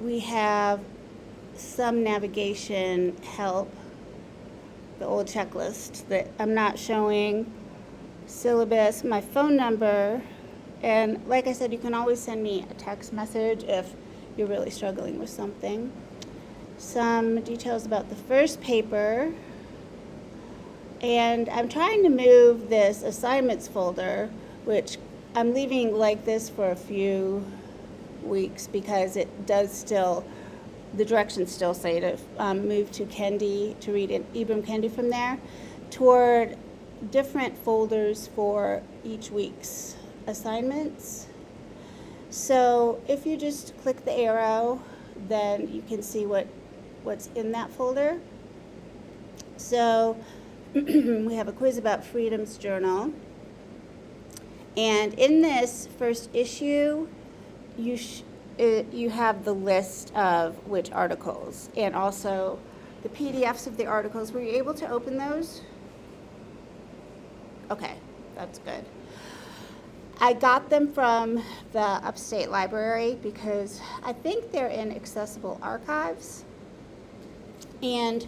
we have some navigation help, the old checklist that I'm not showing, syllabus, my phone number, and like I said, you can always send me a text message if you're really struggling with something. Some details about the first paper, and I'm trying to move this assignments folder, which I'm leaving like this for a few weeks because it does still, the directions still say to move to Kendi, to read Ibram Kendi from there, toward different folders for each week's assignments. So if you just click the arrow, then you can see what's in that folder. So we have a quiz about Freedom's Journal. And in this first issue, you have the list of which articles and also the PDFs of the articles. Were you able to open those? Okay, that's good. I got them from the Upstate Library because I think they're in accessible archives. And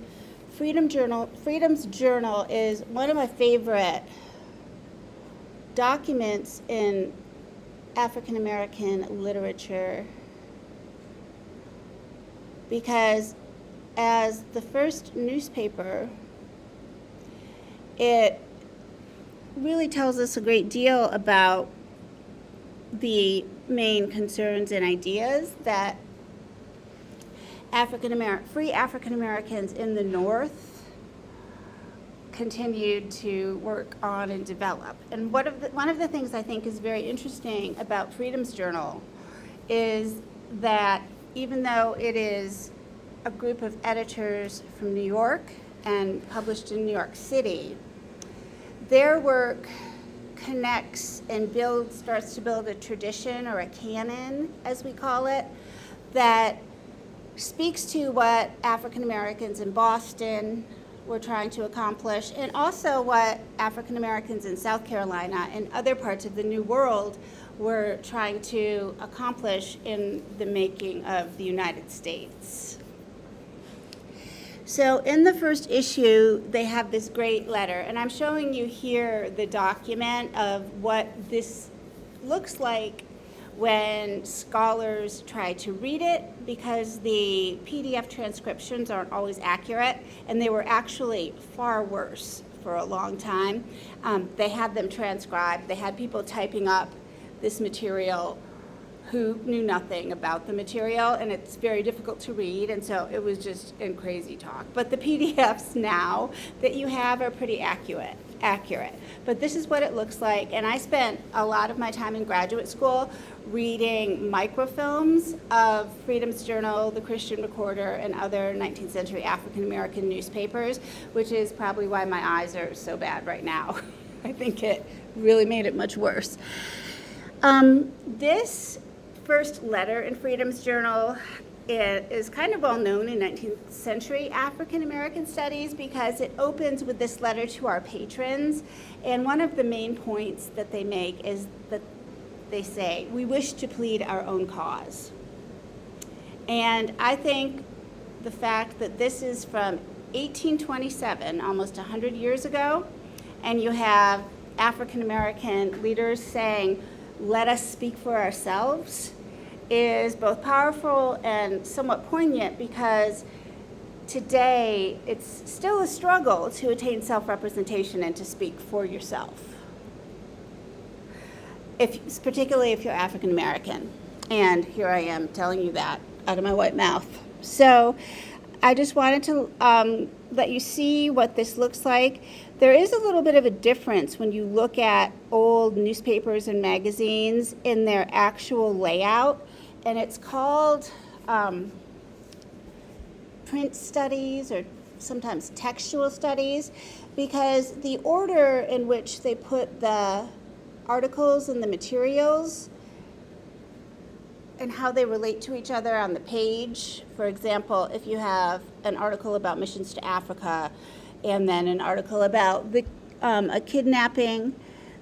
Freedom's Journal is one of my favorite documents in African American literature because as the first newspaper, it really tells us a great deal about the main concerns and ideas that free African Americans in the North continued to work on and develop. And one of the things I think is very interesting about Freedom's Journal is that even though it is a group of editors from New York and published in New York City, their work connects and starts to build a tradition or a canon, as we call it, that speaks to what African Americans in Boston were trying to accomplish, and also what African Americans in South Carolina and other parts of the New World were trying to accomplish in the making of the United States. So in the first issue, they have this great letter, and I'm showing you here the document of what this looks like when scholars try to read it, because the PDF transcriptions aren't always accurate, and they were actually far worse for a long time. They had them transcribed. They had people typing up this material who knew nothing about the material, and it's very difficult to read, and so it was just in crazy talk. But the PDFs now that you have are pretty accurate. But this is what it looks like, and I spent a lot of my time in graduate school reading microfilms of Freedom's Journal, the Christian Recorder, and other 19th century African American newspapers, which is probably why my eyes are so bad right now. I think it really made it much worse. This first letter in Freedom's Journal is kind of well known in 19th century African American studies because it opens with this letter to our patrons, and one of the main points that they make is that they say, "We wish to plead our own cause." And I think the fact that this is from 1827, almost 100 years ago, and you have African American leaders saying, "Let us speak for ourselves," is both powerful and somewhat poignant because today it's still a struggle to attain self-representation and to speak for yourself, particularly if you're African American. And here I am telling you that out of my white mouth. So I just wanted to let you see what this looks like. There is a little bit of a difference when you look at old newspapers and magazines in their actual layout, and it's called print studies or sometimes textual studies, because the order in which they put the articles and the materials and how they relate to each other on the page. For example, if you have an article about missions to Africa and then an article about a kidnapping,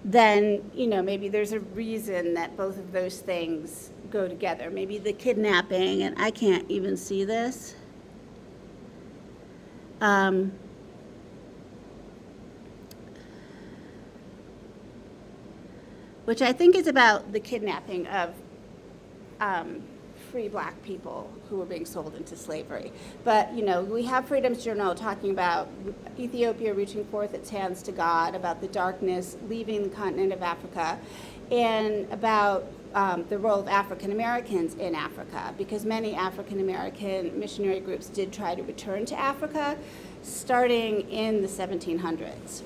then maybe there's a reason that both of those things go together. Maybe the kidnapping, and I can't even see this. Which I think is about the kidnapping of free black people who were being sold into slavery. But, you know, we have Freedom's Journal talking about Ethiopia reaching forth its hands to God, about the darkness leaving the continent of Africa, and about the role of African Americans in Africa, because many African American missionary groups did try to return to Africa starting in the 1700s.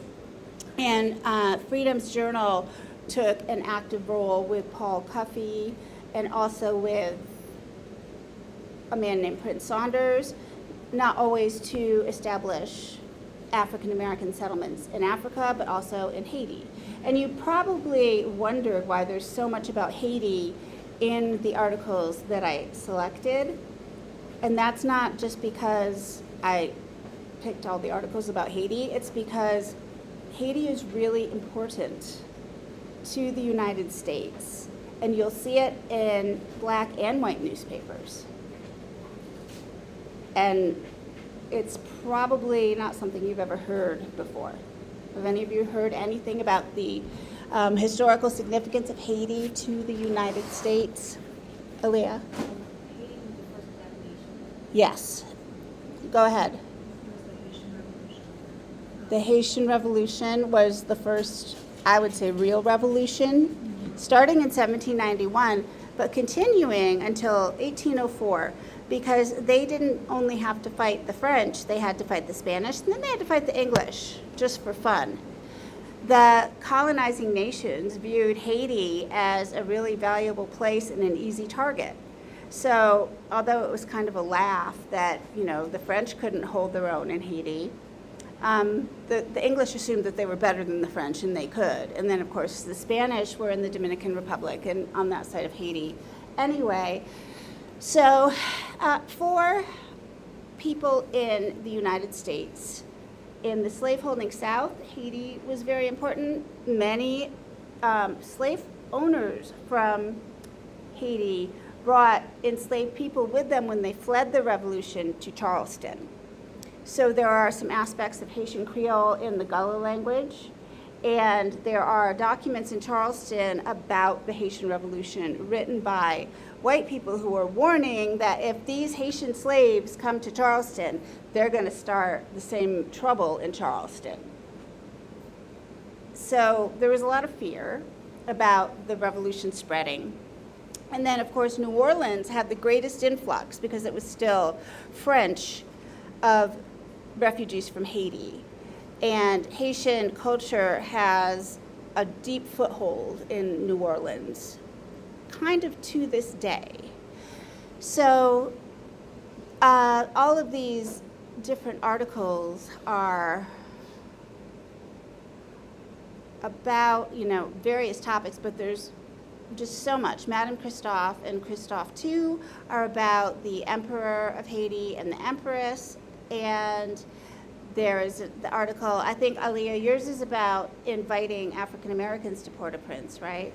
And Freedom's Journal took an active role with Paul Cuffey and also with a man named Prince Saunders, not always to establish African American settlements in Africa, but also in Haiti. And you probably wondered why there's so much about Haiti in the articles that I selected. And that's not just because I picked all the articles about Haiti, it's because Haiti is really important to the United States. And you'll see it in black and white newspapers. And it's probably not something you've ever heard before. Have any of you heard anything about the historical significance of Haiti to the United States? Aaliyah? Haiti was the first black nation. Yes. Go ahead. It was The Haitian Revolution was the first, I would say, real revolution, starting in 1791, but continuing until 1804, because they didn't only have to fight the French, they had to fight the Spanish, and then they had to fight the English, just for fun. The colonizing nations viewed Haiti as a really valuable place and an easy target. So, although it was kind of a laugh that, you know, the French couldn't hold their own in Haiti, the English assumed that they were better than the French, and they could. And then, of course, the Spanish were in the Dominican Republic and on that side of Haiti anyway. So, for people in the United States, in the slaveholding South, Haiti was very important. Many slave owners from Haiti brought enslaved people with them when they fled the revolution to Charleston. So there are some aspects of Haitian Creole in the Gullah language, and there are documents in Charleston about the Haitian Revolution written by white people who are warning that if these Haitian slaves come to Charleston, they're going to start the same trouble in Charleston. So there was a lot of fear about the revolution spreading. And then, of course, New Orleans had the greatest influx, because it was still French, of refugees from Haiti. And Haitian culture has a deep foothold in New Orleans, kind of to this day. So all of these different articles are about, you know, various topics, but there's just so much. Madame Christophe and Christophe II are about the Emperor of Haiti and the Empress, and there is the article, I think, Aliyah, yours is about inviting African Americans to Port-au-Prince, right?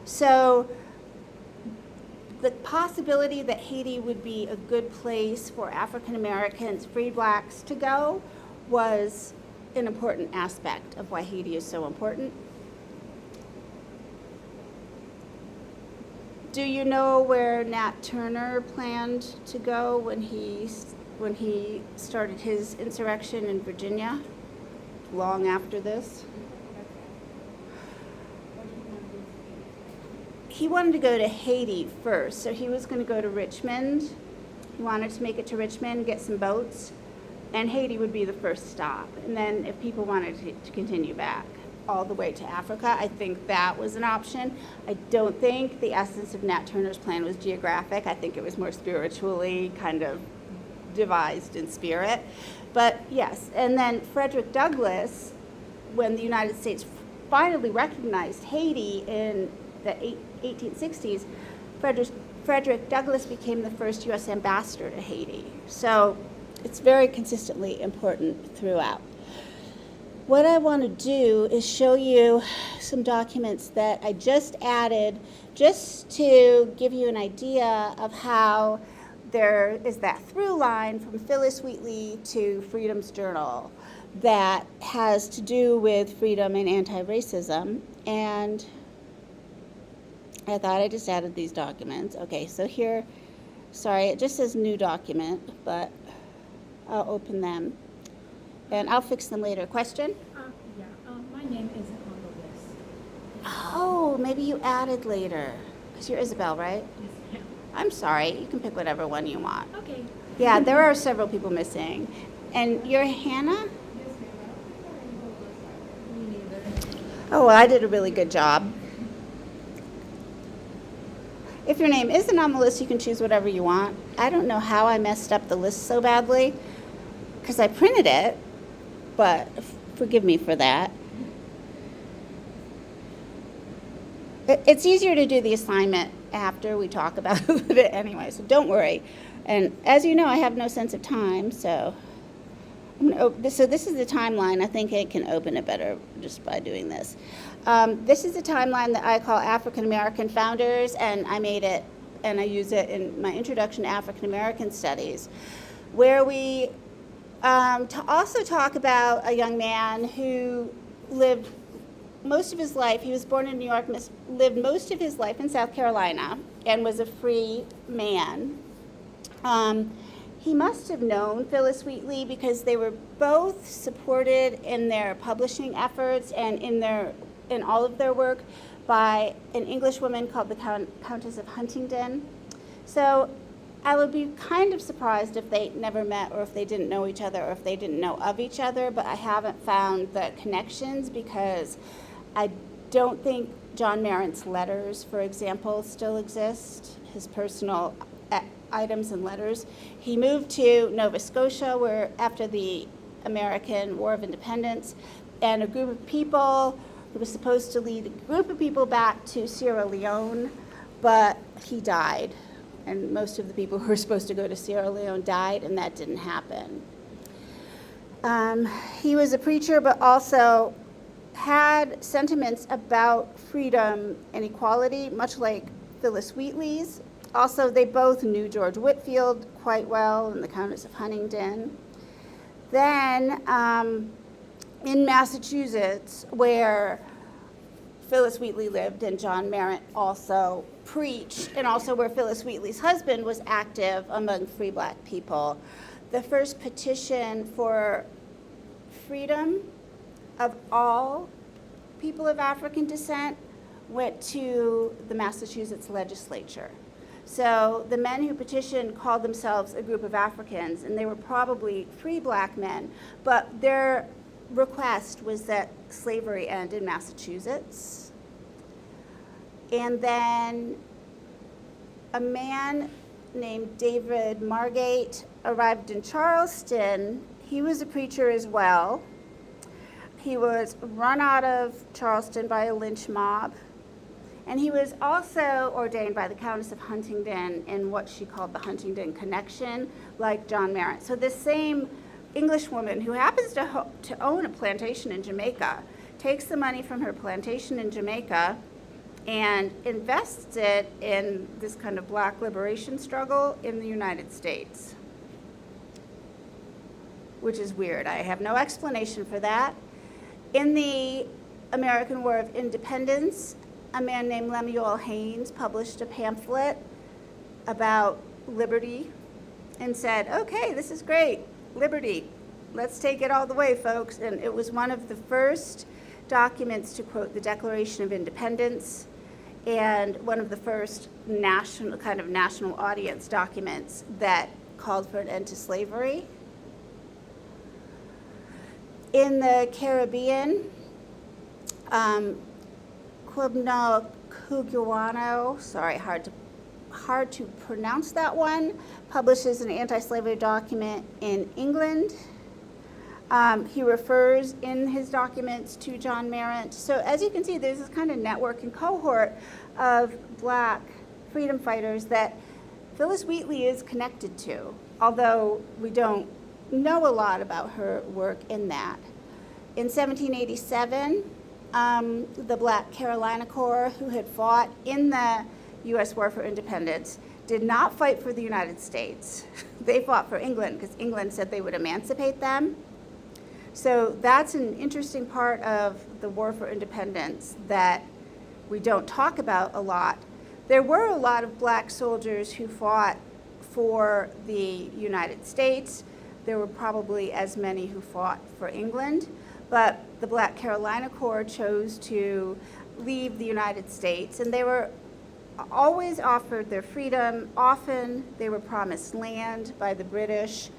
So the possibility that Haiti would be a good place for African Americans, free blacks, to go was an important aspect of why Haiti is so important. Do you know where Nat Turner planned to go when he started his insurrection in Virginia, long after this? He wanted to go to Haiti first, so he was going to go to Richmond. He wanted to make it to Richmond, get some boats, and Haiti would be the first stop. And then if people wanted to continue back all the way to Africa, I think that was an option. I don't think the essence of Nat Turner's plan was geographic. I think it was more spiritually kind of devised in spirit. But yes, and then Frederick Douglass, when the United States finally recognized Haiti in the 1860s, Frederick Douglass became the first U.S. ambassador to Haiti. So it's very consistently important throughout. what I want to do is show you some documents that I just added just to give you an idea of how there is that through line from Phyllis Wheatley to Freedom's Journal that has to do with freedom and anti-racism. And I thought I just added these documents. Okay, so here, sorry, it just says new document, but I'll open them. And I'll fix them later. Question? My name isn't on the list. Oh, maybe you added later. Because you're Isabel, right? Yes, ma'am. I'm sorry. You can pick whatever one you want. Okay. Yeah, there are several people missing. And you're Hannah? Yes, ma'am. Me neither. Oh, well, I did a really good job. If your name isn't on the list, you can choose whatever you want. I don't know how I messed up the list so badly, because I printed it, but forgive me for that. It's easier to do the assignment after we talk about it anyway, so don't worry. And as you know, I have no sense of time, so so this is the timeline. I think I can open it better just by doing this. This is the timeline that I call African American founders, and I made it and I use it in my Introduction to African American Studies, where we also talk about a young man who lived most of his life, he was born in New York, lived most of his life in South Carolina, and was a free man. He must have known Phyllis Wheatley because they were both supported in their publishing efforts and in all of their work by an English woman called the Countess of Huntingdon. So I would be kind of surprised if they never met, or if they didn't know each other, or if they didn't know of each other, but I haven't found the connections because I don't think John Merritt's letters, for example, still exist, his personal items and letters. He moved to Nova Scotia where after the American War of Independence, and a group of people, he was supposed to lead a group of people back to Sierra Leone, but he died. And most of the people who were supposed to go to Sierra Leone died, and that didn't happen. He was a preacher, but also had sentiments about freedom and equality, much like Phyllis Wheatley's. Also, they both knew George Whitefield quite well and the Countess of Huntingdon. Then, in Massachusetts, where Phyllis Wheatley lived and John Merritt also preached, and also where Phyllis Wheatley's husband was active among free black people, the first petition for freedom of all people of African descent went to the Massachusetts legislature. So the men who petitioned called themselves a group of Africans, and they were probably free black men, but their request was that slavery end in Massachusetts. And then a man named David Margate arrived in Charleston. He was a preacher as well. He was run out of Charleston by a lynch mob. And he was also ordained by the Countess of Huntingdon in what she called the Huntingdon Connection, like John Merritt. So this same English woman who happens to own a plantation in Jamaica takes the money from her plantation in Jamaica and invests it in this kind of black liberation struggle in the United States, which is weird. I have no explanation for that. In the American War of Independence, a man named Lemuel Haynes published a pamphlet about liberty and said, okay, this is great, liberty, let's take it all the way, folks. And it was one of the first documents to quote the Declaration of Independence and one of the first national audience documents that called for an end to slavery. In the Caribbean, Cuguano, sorry, hard to pronounce that one, publishes an anti-slavery document in England. He refers in his documents to John Merritt. So as you can see, there's this kind of network and cohort of black freedom fighters that Phyllis Wheatley is connected to, although we don't know a lot about her work in that. In 1787, the Black Carolina Corps, who had fought in the U.S. War for Independence, did not fight for the United States. They fought for England because England said they would emancipate them. So that's an interesting part of the War for Independence that we don't talk about a lot. There were a lot of black soldiers who fought for the United States. There were probably as many who fought for England, but the Black Carolina Corps chose to leave the United States, and they were always offered their freedom. Often they were promised land by the British,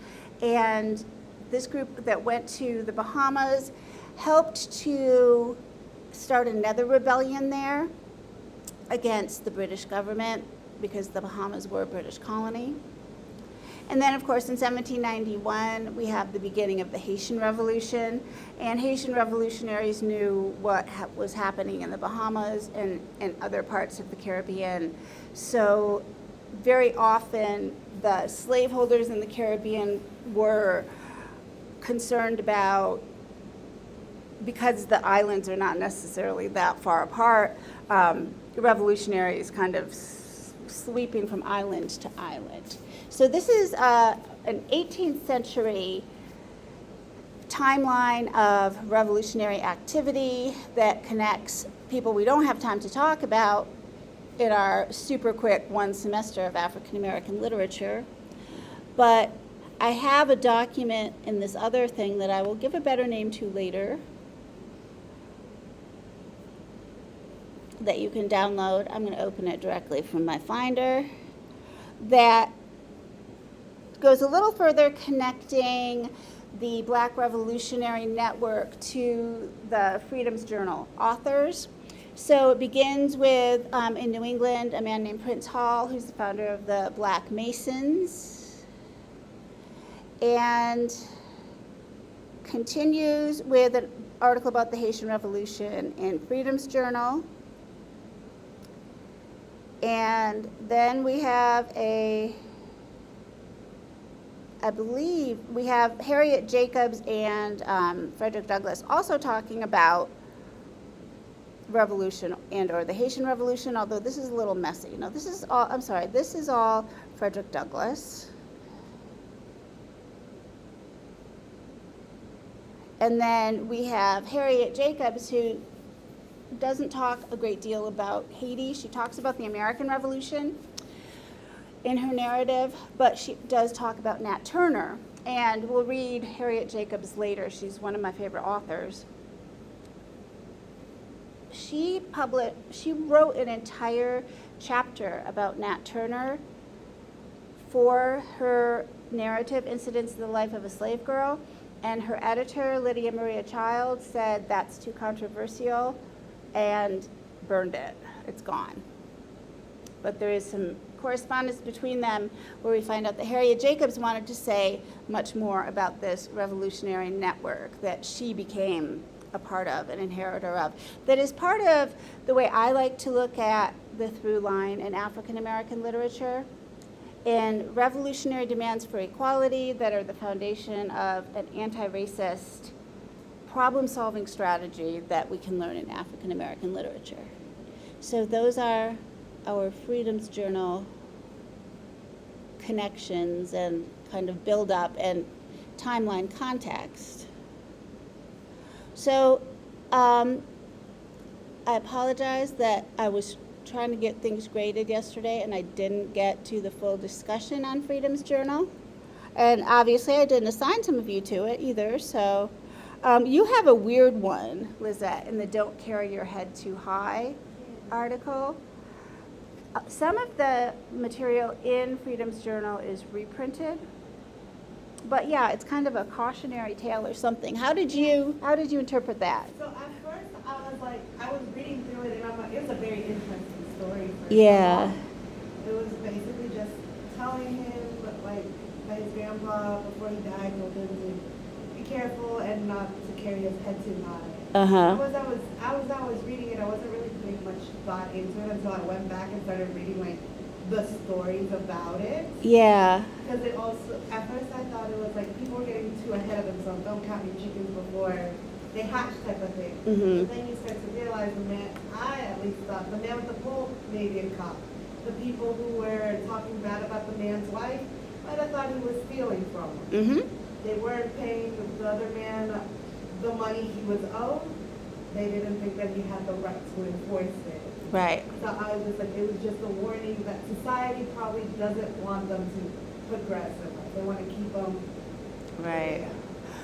and this group that went to the Bahamas helped to start another rebellion there against the British government because the Bahamas were a British colony. And then, of course, in 1791, we have the beginning of the Haitian Revolution, and Haitian revolutionaries knew what was happening in the Bahamas and other parts of the Caribbean. So very often, the slaveholders in the Caribbean were concerned about, because the islands are not necessarily that far apart, revolutionaries kind of sweeping from island to island. So this is an 18th century timeline of revolutionary activity that connects people we don't have time to talk about in our super quick one semester of African American literature. But I have a document in this other thing that I will give a better name to later that you can download. I'm going to open it directly from my Finder. That goes a little further, connecting the Black Revolutionary Network to the Freedom's Journal authors. So it begins with, in New England, a man named Prince Hall, who's the founder of the Black Masons, and continues with an article about the Haitian Revolution in Freedom's Journal. And then we have I believe we have Harriet Jacobs and Frederick Douglass also talking about revolution and or the Haitian Revolution, although this is a little messy. No, this is all, I'm sorry, this is all Frederick Douglass. And then we have Harriet Jacobs, who doesn't talk a great deal about Haiti. She talks about the American Revolution in her narrative, but she does talk about Nat Turner. And we'll read Harriet Jacobs later. She's one of my favorite authors. She wrote an entire chapter about Nat Turner for her narrative, Incidents of the Life of a Slave Girl. And her editor, Lydia Maria Child, said that's too controversial and burned it. It's gone. But there is some correspondence between them where we find out that Harriet Jacobs wanted to say much more about this revolutionary network that she became a part of, an inheritor of, that is part of the way I like to look at the through line in African American literature, in revolutionary demands for equality that are the foundation of an anti-racist problem-solving strategy that we can learn in African American literature. So those are our Freedom's Journal connections and kind of build up and timeline context. So I apologize that I was trying to get things graded yesterday and I didn't get to the full discussion on Freedom's Journal. And obviously I didn't assign some of you to it either, so you have a weird one, Lizette, in the Don't Carry Your Head Too High article. Some of the material in Freedom's Journal is reprinted, but yeah, it's kind of a cautionary tale or something. How did you interpret that? So at first I was reading through it and I'm like, it was a very interesting story. Yeah. It was basically just telling him that his grandpa before he died told him to be careful and not to carry his head too high. Uh-huh. As I was reading it, I wasn't really putting much thought into it until I went back and started reading the stories about it. Yeah. Because it also, at first I thought it was people were getting too ahead of themselves. Don't count your chickens before they hatch type of thing. Mhm. But then you start to realize the man, I at least thought, the man with the pole may be a cop. The people who were talking bad about the man's wife might have thought he was stealing from them. Mm-hmm. They weren't paying the other man the money he was owed. They didn't think that he had the right to enforce it. Right. So I was like, it was just a warning that society probably doesn't want them to progress in life. They want to keep them. Right.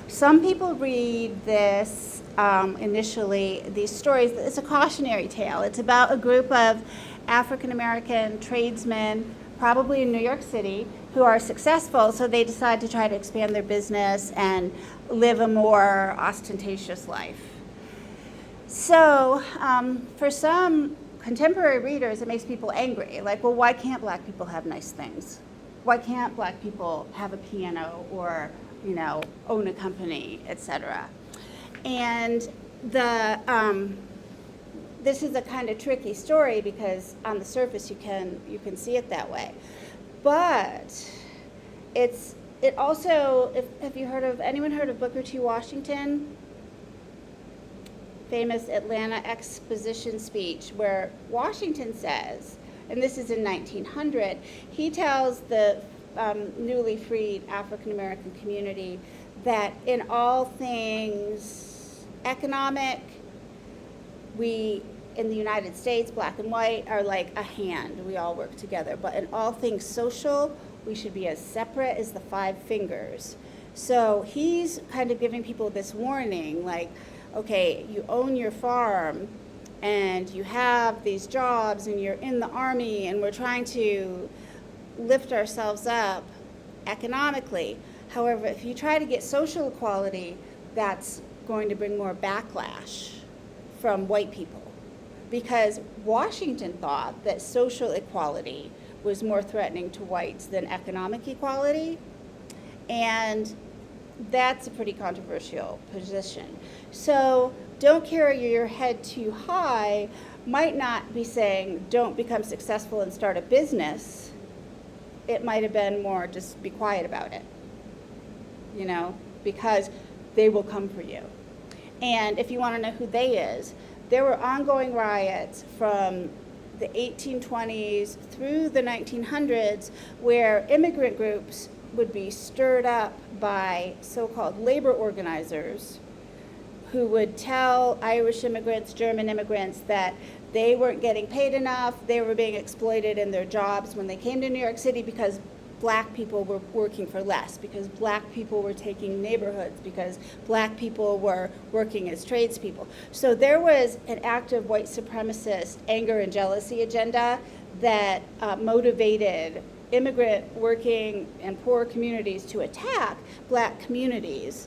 Some people read this initially, these stories, it's a cautionary tale. It's about a group of African American tradesmen, probably in New York City, who are successful, so they decide to try to expand their business and live a more ostentatious life. So for some contemporary readers, it makes people angry. Like, well, why can't black people have nice things? Why can't black people have a piano or, you know, own a company, etc.? And this is a kind of tricky story because on the surface you can see it that way, but it also, have you anyone heard of Booker T. Washington? Famous Atlanta exposition speech where Washington says, and this is in 1900, he tells the newly freed African American community that in all things economic, we in the United States, black and white, are like a hand. We all work together. But in all things social, we should be as separate as the five fingers. So he's kind of giving people this warning, like, okay, you own your farm and you have these jobs and you're in the army and we're trying to lift ourselves up economically. However, if you try to get social equality, that's going to bring more backlash from white people. Because Washington thought that social equality was more threatening to whites than economic equality. And that's a pretty controversial position. So don't carry your head too high might not be saying don't become successful and start a business. It might have been more just be quiet about it, you know, because they will come for you. And if you want to know who they is, there were ongoing riots from the 1820s through the 1900s where immigrant groups would be stirred up by so-called labor organizers who would tell Irish immigrants, German immigrants that they weren't getting paid enough, they were being exploited in their jobs when they came to New York City because black people were working for less, because black people were taking neighborhoods, because black people were working as tradespeople. So there was an active white supremacist anger and jealousy agenda that motivated immigrant working and poor communities to attack black communities,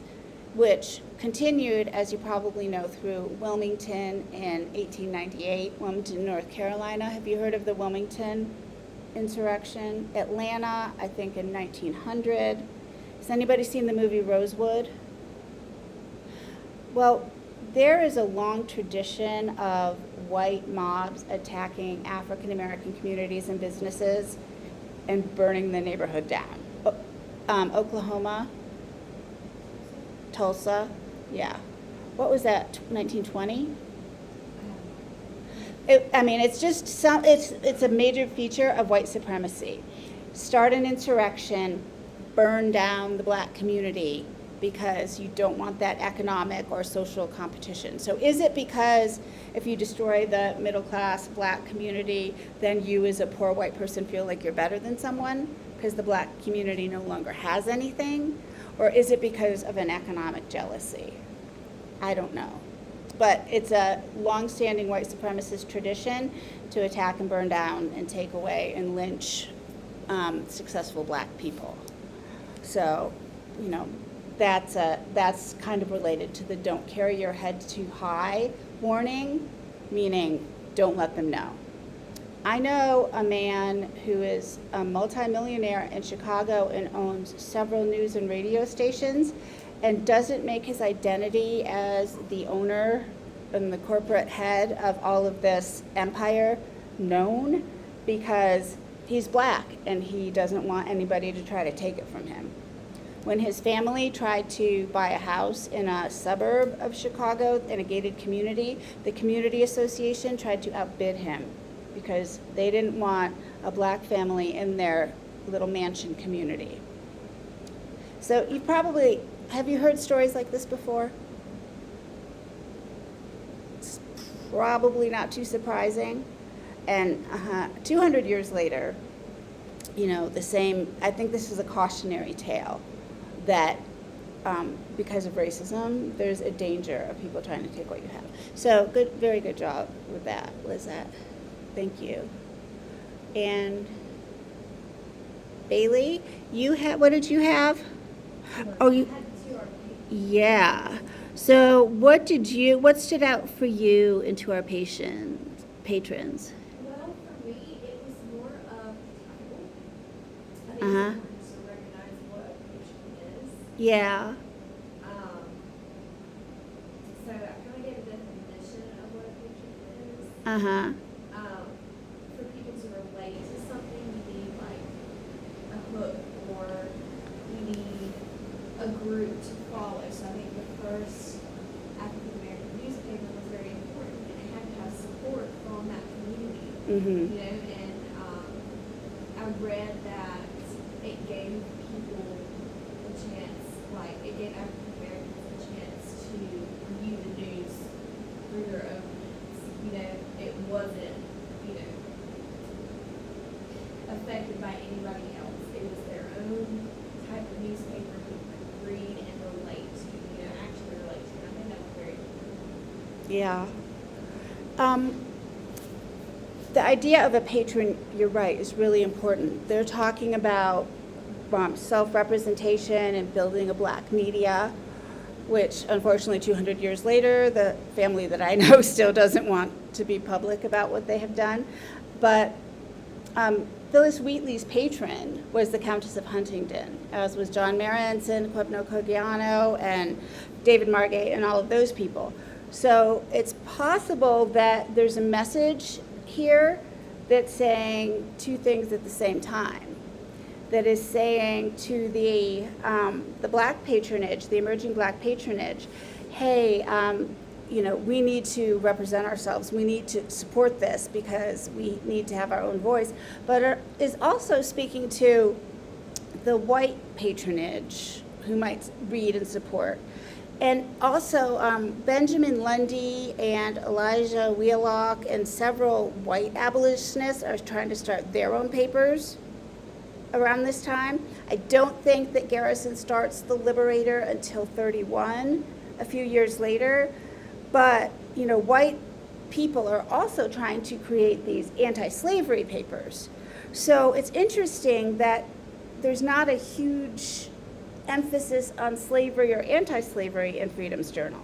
which continued, as you probably know, through Wilmington in 1898, Wilmington, North Carolina. Have you heard of the Wilmington insurrection? Atlanta, I think in 1900. Has anybody seen the movie Rosewood? Well, there is a long tradition of white mobs attacking African American communities and businesses and burning the neighborhood down. Oklahoma, Tulsa, yeah. What was that, 1920? It's just it's a major feature of white supremacy. Start an insurrection, burn down the black community because you don't want that economic or social competition. So is it because if you destroy the middle class black community, then you as a poor white person feel like you're better than someone because the black community no longer has anything? Or is it because of an economic jealousy? I don't know. But it's a long-standing white supremacist tradition to attack and burn down and take away and lynch successful black people. So, you know, that's kind of related to the don't carry your head too high warning, meaning don't let them know. I know a man who is a multimillionaire in Chicago and owns several news and radio stations and doesn't make his identity as the owner and the corporate head of all of this empire known because he's black and he doesn't want anybody to try to take it from him. When his family tried to buy a house in a suburb of Chicago in a gated community, the community association tried to outbid him because they didn't want a black family in their little mansion community. So have you heard stories like this before? It's probably not too surprising. And 200 years later, I think this is a cautionary tale that because of racism, there's a danger of people trying to take what you have. So very good job with that, Lizette. Thank you. And Bailey, what did you have? Yeah. So what stood out for you and to our patrons? Well, for me, it was more of title. I think it's Uh-huh. important to recognize what a patron is. Yeah. So I kind of gave a definition of what a patron is. Uh-huh. For people to relate to something, you need like a hook, or you need a group to follow. So I think the first African American newspaper was very important, and it had to have support from that community. Mm-hmm. And I read that it gave people a chance, like it gave African Americans a chance to view the news through their own lens. It wasn't, affected by anybody else. It was their own type of newspaper people could read and relate to, actually relate to. And I think that was very important. Yeah. The idea of a patron, you're right, is really important. They're talking about self-representation and building a black media, which unfortunately 200 years later, the family that I know still doesn't want to be public about what they have done. But Phyllis Wheatley's patron was the Countess of Huntingdon, as was John Marenson, Quebno Cogiano, and David Margate, and all of those people. So it's possible that there's a message here that's saying two things at the same time. That is saying to the black patronage, the emerging black patronage, hey, we need to represent ourselves. We need to support this because we need to have our own voice. But is also speaking to the white patronage who might read and support. And also Benjamin Lundy and Elijah Wheelock and several white abolitionists are trying to start their own papers around this time. I don't think that Garrison starts The Liberator until 31, a few years later. But, white people are also trying to create these anti-slavery papers. So it's interesting that there's not a huge emphasis on slavery or anti-slavery in Freedom's Journal,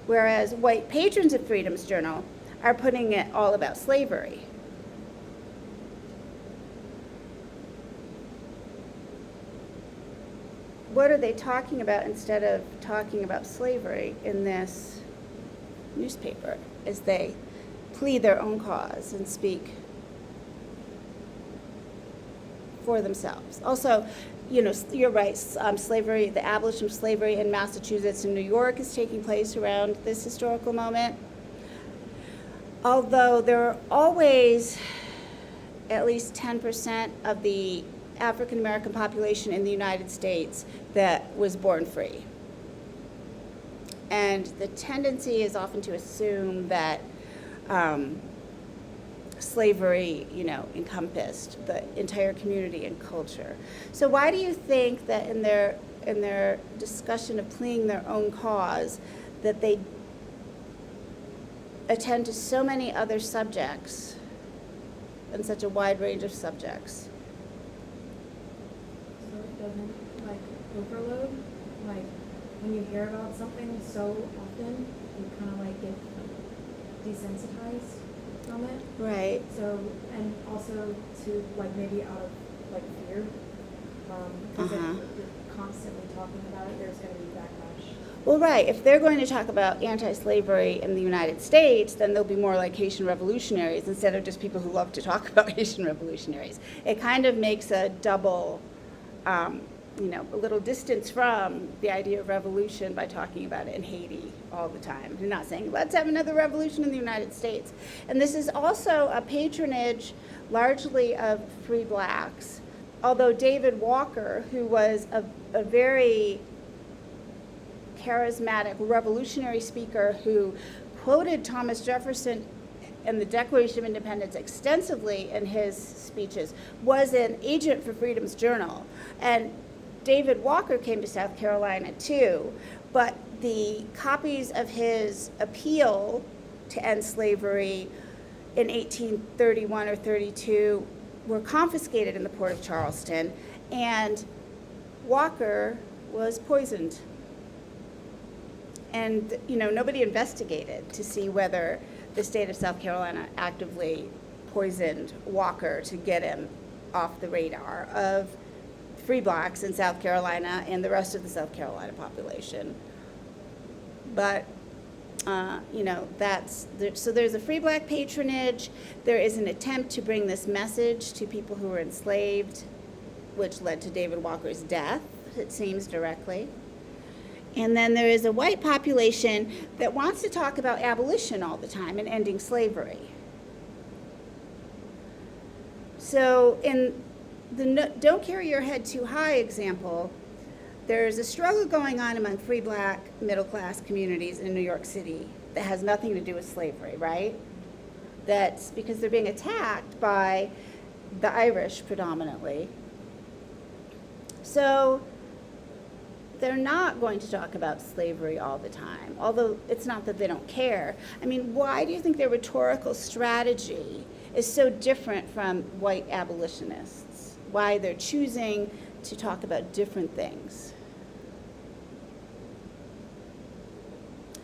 whereas white patrons of Freedom's Journal are putting it all about slavery. What are they talking about instead of talking about slavery in this newspaper as they plead their own cause and speak for themselves? Also, you're right, slavery, the abolition of slavery in Massachusetts and New York is taking place around this historical moment. Although there are always at least 10% of the African American population in the United States that was born free. And the tendency is often to assume that slavery, encompassed the entire community and culture. So why do you think that in their discussion of pleading their own cause, that they attend to so many other subjects and such a wide range of subjects? So it doesn't overload. When you hear about something so often, you kind of get desensitized from it. Right. So, and also to maybe out of fear, because if you're constantly talking about it, there's going to be backlash. Well, right. If they're going to talk about anti-slavery in the United States, then they'll be more like Haitian revolutionaries instead of just people who love to talk about Haitian revolutionaries. It kind of makes a double a little distance from the idea of revolution by talking about it in Haiti all the time. They're not saying, let's have another revolution in the United States. And this is also a patronage largely of free blacks, although David Walker, who was a very charismatic revolutionary speaker who quoted Thomas Jefferson and the Declaration of Independence extensively in his speeches, was an agent for Freedom's Journal. And David Walker came to South Carolina too, but the copies of his appeal to end slavery in 1831 or 32 were confiscated in the port of Charleston, and Walker was poisoned. And nobody investigated to see whether the state of South Carolina actively poisoned Walker to get him off the radar of free blacks in South Carolina and the rest of the South Carolina population. But so there's a free black patronage. There is an attempt to bring this message to people who were enslaved, which led to David Walker's death, it seems, directly. And then there is a white population that wants to talk about abolition all the time and ending slavery. So in the Don't Carry Your Head Too High example, there's a struggle going on among free black middle class communities in New York City that has nothing to do with slavery, right? That's because they're being attacked by the Irish predominantly. So they're not going to talk about slavery all the time, although it's not that they don't care. I mean, why do you think their rhetorical strategy is so different from white abolitionists? Why they're choosing to talk about different things?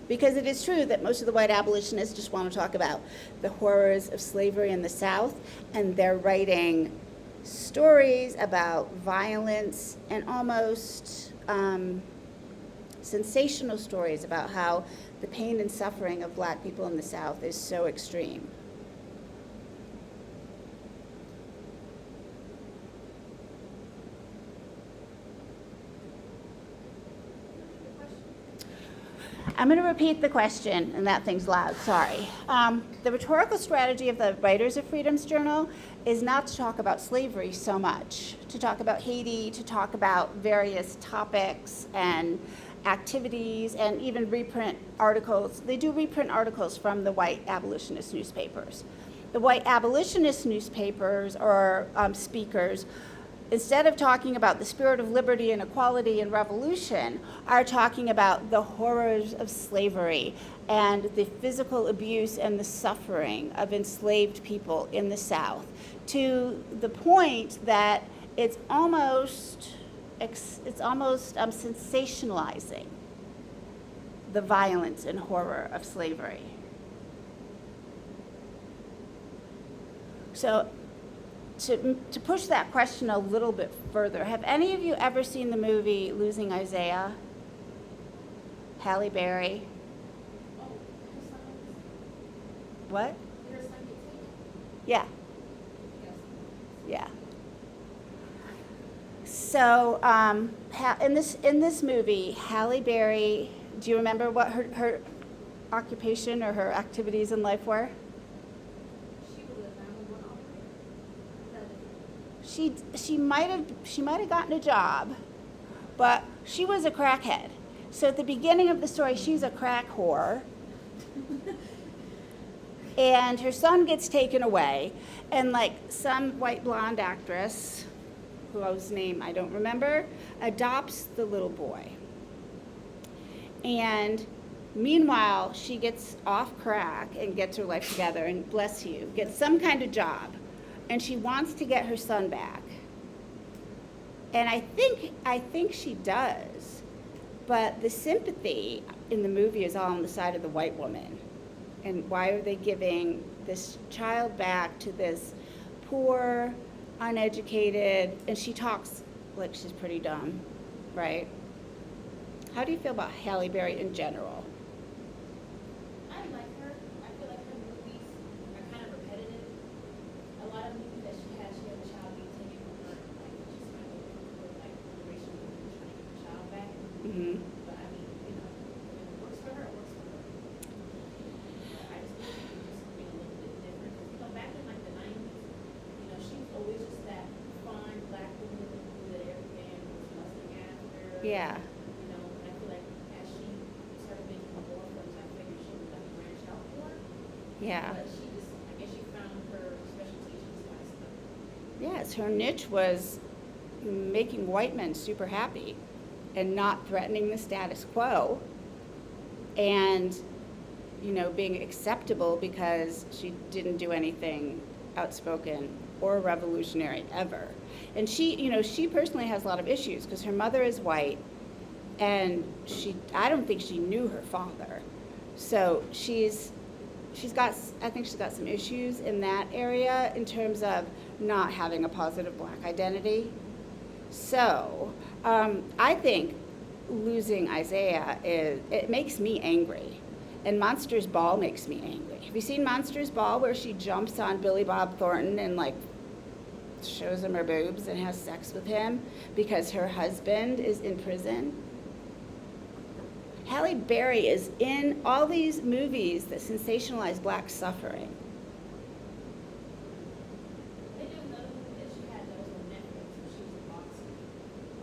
Because it is true that most of the white abolitionists just want to talk about the horrors of slavery in the South, and they're writing stories about violence and almost sensational stories about how the pain and suffering of black people in the South is so extreme. I'm going to repeat the question, and that thing's loud, sorry. The rhetorical strategy of the writers of Freedom's Journal is not to talk about slavery so much, to talk about Haiti, to talk about various topics and activities, and even reprint articles. They do reprint articles from the white abolitionist newspapers. The white abolitionist newspapers or speakers, instead of talking about the spirit of liberty and equality and revolution, are talking about the horrors of slavery and the physical abuse and the suffering of enslaved people in the South, to the point that it's almost sensationalizing the violence and horror of slavery. So to push that question a little bit further, have any of you ever seen the movie Losing Isaiah? Halle Berry? Oh, her son. What? Your son gets taken. Yeah, Yes. yeah. So in this movie, Halle Berry, do you remember what her occupation or her activities in life were? She was a 911 operator. She might have gotten a job, but she was a crackhead. So at the beginning of the story, she's a crack whore, and her son gets taken away, and like some white blonde actress, whose name I don't remember, adopts the little boy. And meanwhile, she gets off crack and gets her life together, and bless you, gets some kind of job. And she wants to get her son back. And I think she does. But the sympathy in the movie is all on the side of the white woman. And why are they giving this child back to this poor, uneducated, and she talks like she's pretty dumb, right? How do you feel about Halle Berry in general? I like her. I feel like her movies are kind of repetitive. A lot of movies that she has a child being taken from her, like she's kind of like racial Mm-hmm. But I mean, you know, if it works for her, it works for her. But I just wish it could just be a little bit different. 'Cause, you know, back in like the 90s, you know, she was always just that fine black woman that everything was lusting after. Yeah. You know, and I feel like as she started making more films, I figured she would like branch out more. Yeah. But she just, I guess she found her specialty. She just got stuck. Yes, her niche was making white men super happy and not threatening the status quo, and, you know, being acceptable because she didn't do anything outspoken or revolutionary ever. And she, you know, she personally has a lot of issues because her mother is white, and I don't think she knew her father. So she's got, I think she's got some issues in that area in terms of not having a positive black identity. So I think losing Isaiah it makes me angry. And Monsters Ball makes me angry. Have you seen Monsters Ball, where she jumps on Billy Bob Thornton and like shows him her boobs and has sex with him because her husband is in prison? Halle Berry is in all these movies that sensationalize black suffering. They did another movie that she had that was on Netflix when she was a boxer,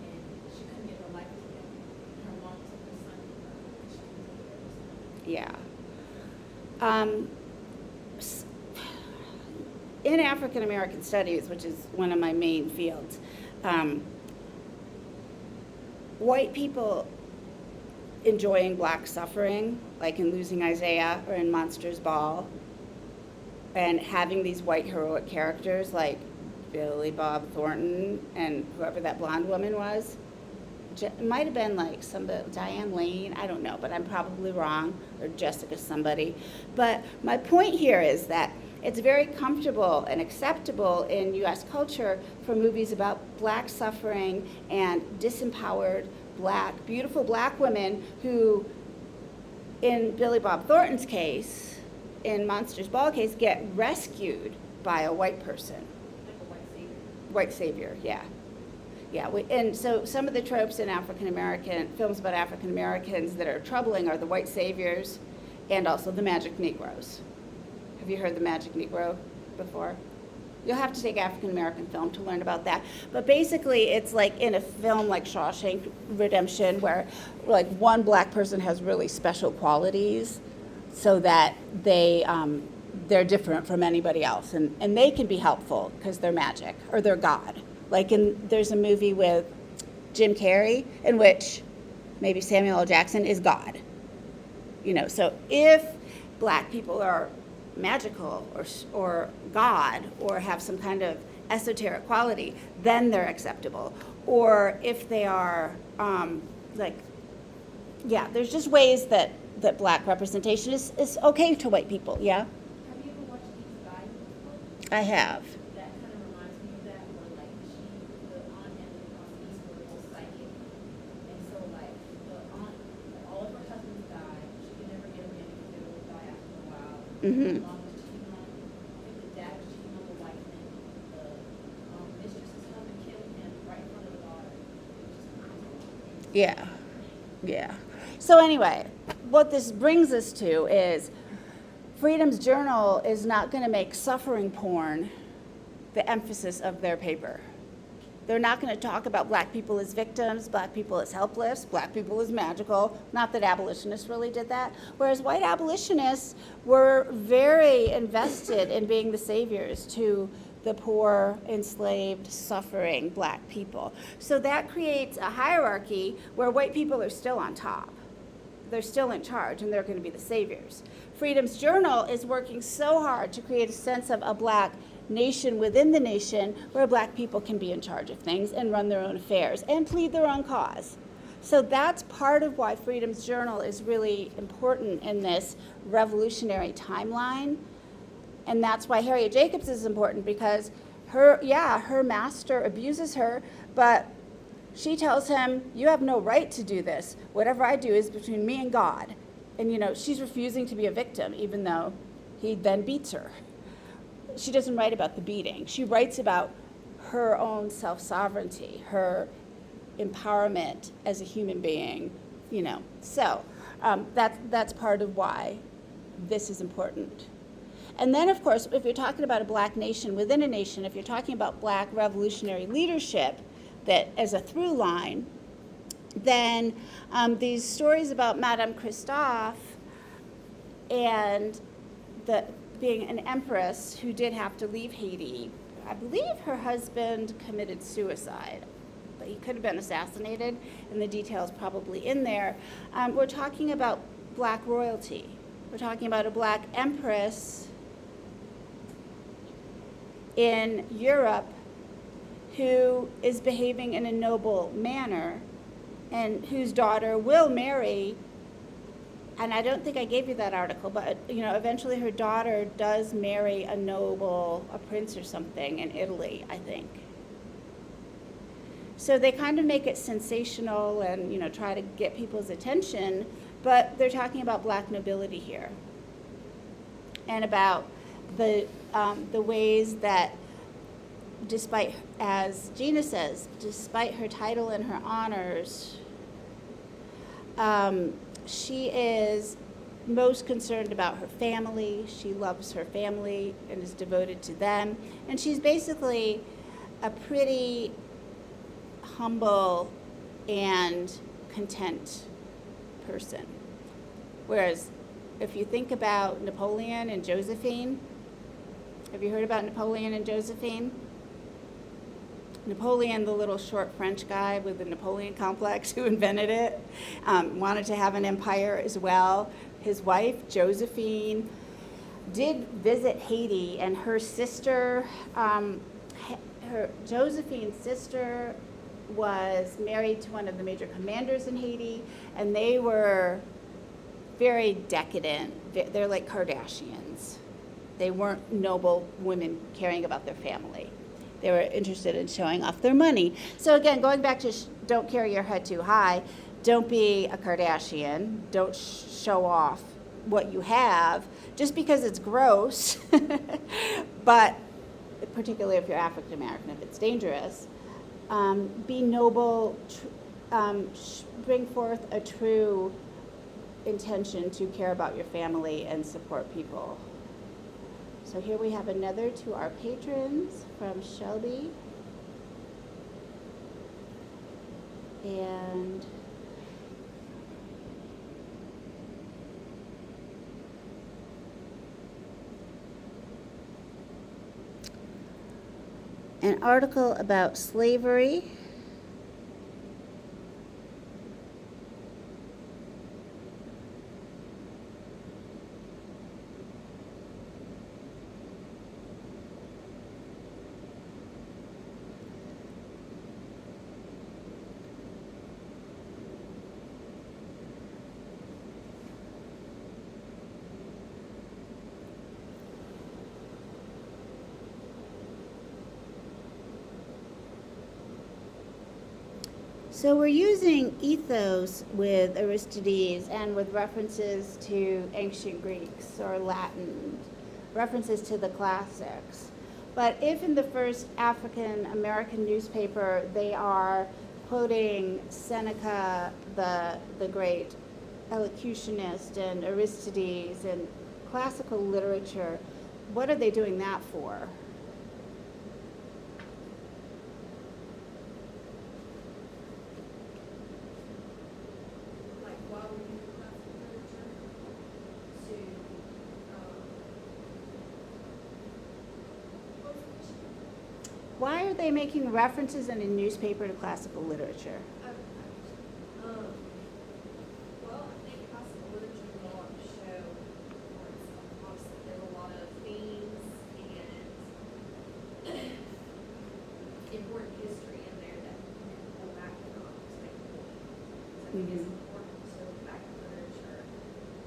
and she couldn't get her life together. And her mom took her son from her, and she couldn't take care of her son. In African American studies, which is one of my main fields, white people enjoying black suffering, like in Losing Isaiah or in Monsters Ball, and having these white heroic characters like Billy Bob Thornton and whoever that blonde woman was. It might have been like somebody, Diane Lane, I don't know, but I'm probably wrong, or Jessica somebody. But my point here is that it's very comfortable and acceptable in US culture for movies about black suffering and disempowered beautiful black women who, in Billy Bob Thornton's case, in Monsters Ball case, get rescued by a white person. Like a white savior. White savior, yeah. Yeah, and so some of the tropes in films about African Americans that are troubling are the white saviors and also the magic Negroes. Have you heard the magic Negro before? You'll have to take African American film to learn about that. But basically, it's like in a film like Shawshank Redemption, where like one black person has really special qualities, so that they're different from anybody else, and they can be helpful because they're magic or they're God. Like there's a movie with Jim Carrey in which maybe Samuel L. Jackson is God. You know, so if black people are magical or God or have some kind of esoteric quality, then they're acceptable. Or if they are there's just ways that black representation is okay to white people, yeah? Have you ever watched These Guys before? I have. That kind of reminds me of that, where like the aunt and the niece were both psychic, and so like the aunt, like, all of her husbands died. She could never get them in because they would die after a while. Mm-hmm. The mom was cheating on, I think the dad was cheating on the wife, and the mistress's husband killed him right in front of the daughter. It was just crazy. Yeah. Yeah. So anyway, what this brings us to is Freedom's Journal is not going to make suffering porn the emphasis of their paper. They're not going to talk about black people as victims, black people as helpless, black people as magical. Not that abolitionists really did that. Whereas white abolitionists were very invested in being the saviors to the poor, enslaved, suffering black people. So that creates a hierarchy where white people are still on top. They're still in charge, and they're going to be the saviors. Freedom's Journal is working so hard to create a sense of a black nation within the nation where black people can be in charge of things and run their own affairs and plead their own cause. So that's part of why Freedom's Journal is really important in this revolutionary timeline. And that's why Harriet Jacobs is important, because her master abuses her, but she tells him, you have no right to do this. Whatever I do is between me and God. And, you know, she's refusing to be a victim, even though he then beats her. She doesn't write about the beating. She writes about her own self-sovereignty, her empowerment as a human being, you know. So that's part of why this is important. And then, of course, if you're talking about a black nation within a nation, if you're talking about black revolutionary leadership that as a through line, then these stories about Madame Christophe and being an empress who did have to leave Haiti, I believe her husband committed suicide, but he could have been assassinated, and the details probably in there. We're talking about black royalty. We're talking about a black empress in Europe who is behaving in a noble manner and whose daughter will marry, and I don't think I gave you that article, but eventually her daughter does marry a noble, a prince or something in Italy, I think. So they kind of make it sensational and try to get people's attention, but they're talking about black nobility here and about the ways that, despite, as Gina says, despite her title and her honors, she is most concerned about her family. She loves her family and is devoted to them. And she's basically a pretty humble and content person. Whereas if you think about Napoleon and Josephine, have you heard about Napoleon and Josephine? Napoleon, the little short French guy with the Napoleon complex who invented it, wanted to have an empire as well. His wife, Josephine, did visit Haiti, and her sister, Josephine's sister was married to one of the major commanders in Haiti, and they were very decadent. They're like Kardashians. They weren't noble women caring about their family. They were interested in showing off their money. So again, going back to don't carry your head too high, don't be a Kardashian, don't show off what you have, just because it's gross, but particularly if you're African American, if it's dangerous, be noble, bring forth a true intention to care about your family and support people. So here we have another to our patrons from Shelby. And an article about slavery. So we're using ethos with Aristides and with references to ancient Greeks or Latin, references to the classics. But if in the first African American newspaper they are quoting Seneca, the great elocutionist, and Aristides and classical literature, what are they doing that for? Why are they making references in a newspaper to classical literature? Well, I think classical literature is a lot to show, obviously there's a lot of themes and important history in there that can go back and not just make a point. So I think it's important to look back at literature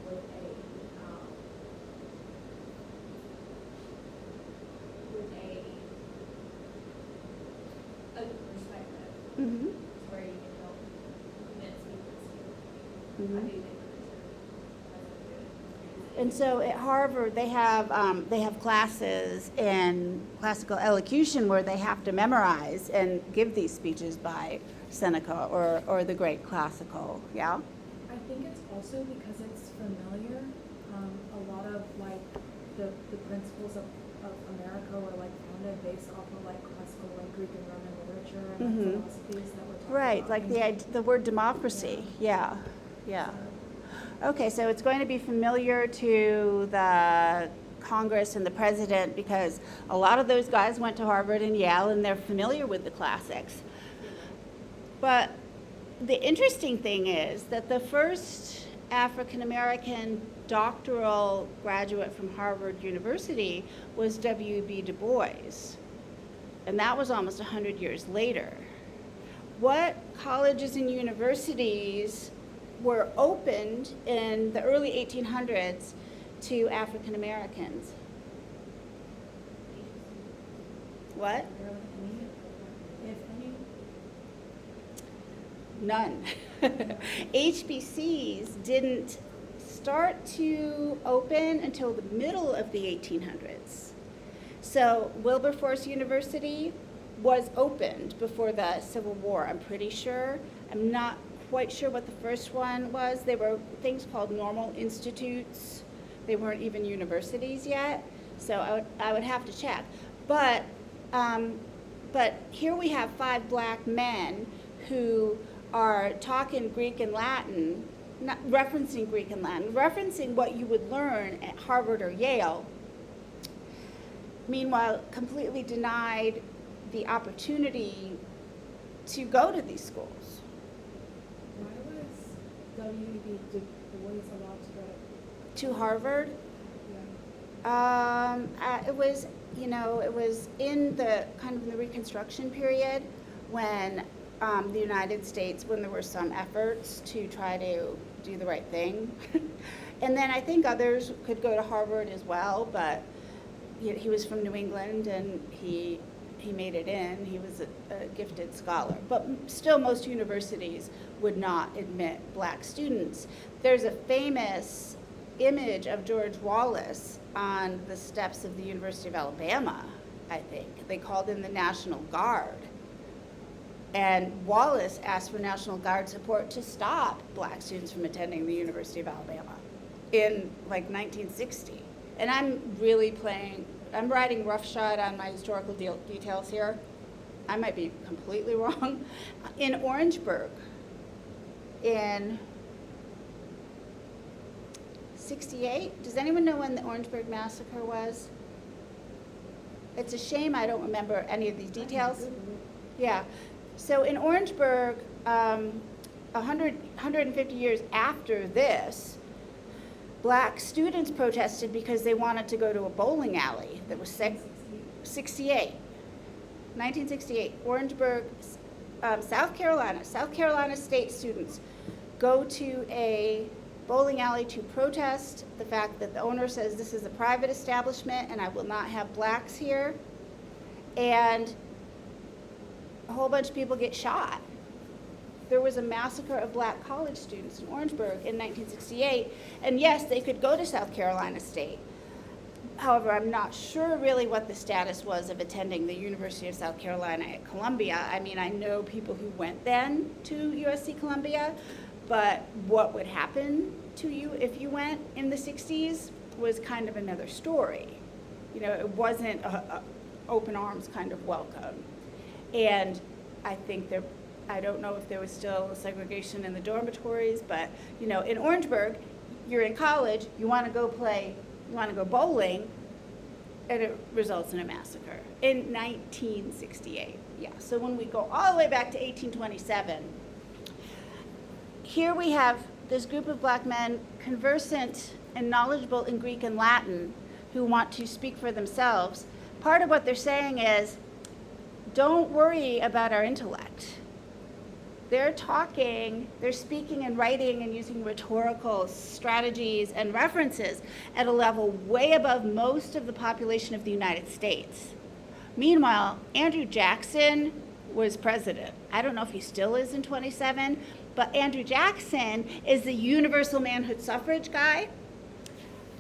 with a open perspective, Mm-hmm. where you can help convince people to see. Mm-hmm. I do think literature has a good reason And so at Harvard, they have classes in classical elocution where they have to memorize and give these speeches by Seneca or the great classical, yeah? I think it's also because it's familiar. A lot of like the principles of America were like founded based off of like classical like Greek and Roman literature and like, philosophies that we're talking Right, about. like the word democracy, yeah. Okay, so it's going to be familiar to the Congress and the president because a lot of those guys went to Harvard and Yale and they're familiar with the classics. But the interesting thing is that the first African American doctoral graduate from Harvard University was W.B. Du Bois, and that was almost 100 years later. What colleges and universities were opened in the early 1800s to African Americans? What? If any. None. HBCs didn't start to open until the middle of the 1800s. So Wilberforce University was opened before the Civil War, I'm pretty sure. I'm not quite sure what the first one was. They were things called normal institutes. They weren't even universities yet, so I would have to check. But here we have 5 black men who are talking Greek and Latin, not referencing Greek and Latin, referencing what you would learn at Harvard or Yale. Meanwhile, completely denied the opportunity to go to these schools. Why was W.B. Du Bois allowed to go To Harvard, Yeah. it was, it was in the kind of in the Reconstruction period when the United States, when there were some efforts to try to do the right thing. And then I think others could go to Harvard as well, but he was from New England and he made it in. He was a gifted scholar. But still, most universities would not admit black students. There's a famous image of George Wallace on the steps of the University of Alabama, I think. They called in the National Guard. And Wallace asked for National Guard support to stop black students from attending the University of Alabama in like 1960. And I'm writing roughshod on my historical details here. I might be completely wrong. In Orangeburg, in 68, does anyone know when the Orangeburg Massacre was? It's a shame I don't remember any of these details. Yeah, so in Orangeburg, 150 years after this, black students protested because they wanted to go to a bowling alley that was 1968, Orangeburg, South Carolina State students go to a bowling alley to protest the fact that the owner says this is a private establishment and I will not have blacks here. And a whole bunch of people get shot. There was a massacre of black college students in Orangeburg in 1968. And yes, they could go to South Carolina State. However, I'm not sure really what the status was of attending the University of South Carolina at Columbia. I mean, I know people who went then to USC Columbia, but what would happen to you if you went in the 60s was kind of another story. It wasn't a open arms kind of welcome. And I think I don't know if there was still segregation in the dormitories, but in Orangeburg, you're in college, you want to go bowling, and it results in a massacre in 1968. Yeah, so when we go all the way back to 1827, here we have this group of black men conversant and knowledgeable in Greek and Latin who want to speak for themselves. Part of what they're saying is, don't worry about our intellect. They're speaking and writing and using rhetorical strategies and references at a level way above most of the population of the United States. Meanwhile, Andrew Jackson was president. I don't know if he still is in 27, but Andrew Jackson is the universal manhood suffrage guy.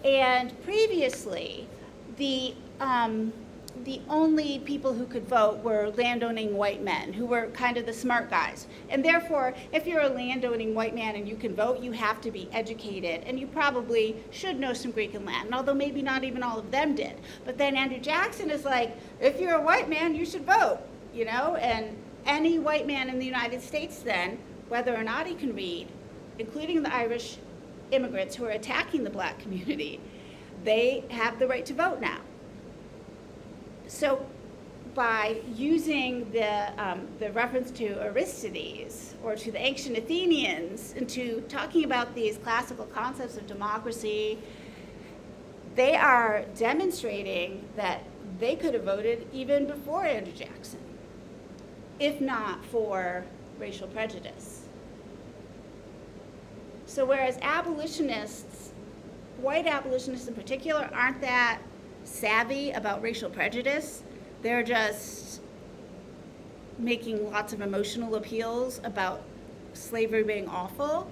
And previously, the only people who could vote were landowning white men, who were kind of the smart guys. And therefore, if you're a landowning white man and you can vote, you have to be educated, and you probably should know some Greek and Latin, although maybe not even all of them did. But then Andrew Jackson is like, if you're a white man, you should vote, you know? And any white man in the United States then, whether or not he can read, including the Irish immigrants who are attacking the black community, they have the right to vote now. So by using the reference to Aristides or to the ancient Athenians and to talking about these classical concepts of democracy, they are demonstrating that they could have voted even before Andrew Jackson, if not for racial prejudice. So whereas abolitionists, white abolitionists in particular, aren't that savvy about racial prejudice, they're just making lots of emotional appeals about slavery being awful.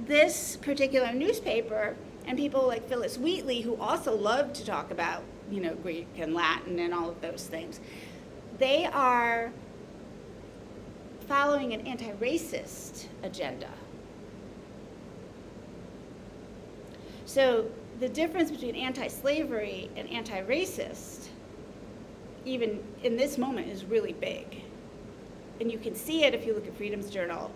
This particular newspaper, and people like Phyllis Wheatley, who also love to talk about, you know, Greek and Latin and all of those things, they are following an anti-racist agenda. So the difference between anti-slavery and anti-racist, even in this moment, is really big. And you can see it if you look at Freedom's Journal,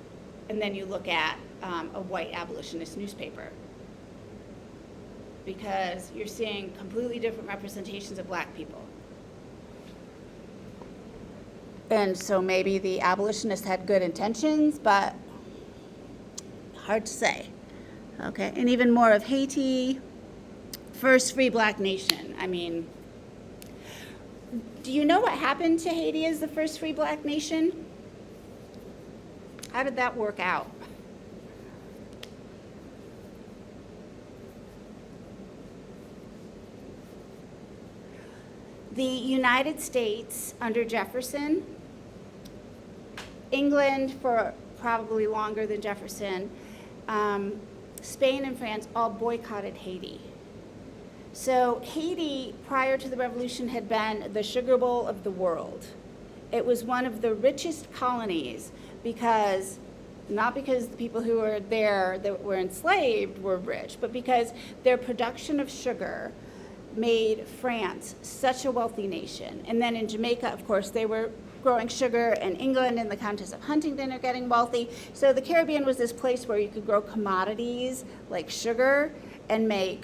and then you look at a white abolitionist newspaper. Because you're seeing completely different representations of black people. And so maybe the abolitionists had good intentions, but hard to say. Okay, and even more of Haiti, first free black nation. I mean, do you know what happened to Haiti as the first free black nation? How did that work out? The United States under Jefferson, England for probably longer than Jefferson, Spain and France all boycotted Haiti. So Haiti, prior to the revolution, had been the sugar bowl of the world. It was one of the richest colonies because, not because the people who were there that were enslaved were rich, but because their production of sugar made France such a wealthy nation. And then in Jamaica, of course, they were growing sugar, and England and the Countess of Huntingdon are getting wealthy. So the Caribbean was this place where you could grow commodities like sugar and make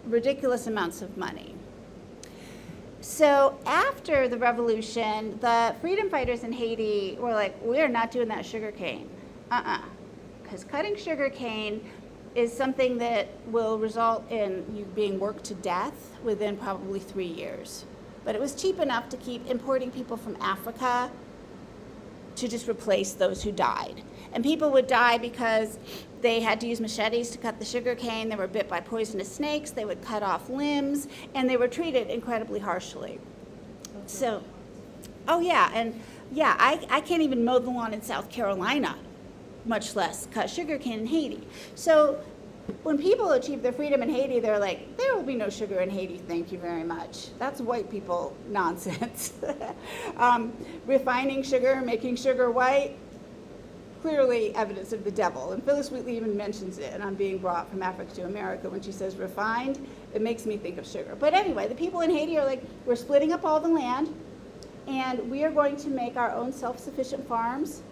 ridiculous amounts of money. So after the revolution, the freedom fighters in Haiti were like, we're not doing that sugar cane. Because cutting sugar cane is something that will result in you being worked to death within probably 3 years. But it was cheap enough to keep importing people from Africa to just replace those who died. And people would die because they had to use machetes to cut the sugar cane, they were bit by poisonous snakes, they would cut off limbs, and they were treated incredibly harshly. So, oh yeah, and yeah, I can't even mow the lawn in South Carolina, much less cut sugar cane in Haiti. So when people achieve their freedom in Haiti, they're like, there will be no sugar in Haiti, thank you very much. That's white people nonsense. Refining sugar, making sugar white, clearly evidence of the devil. And Phyllis Wheatley even mentions it on Being Brought from Africa to America when she says refined. It makes me think of sugar. But anyway, the people in Haiti are like, we're splitting up all the land, and we are going to make our own self-sufficient farms.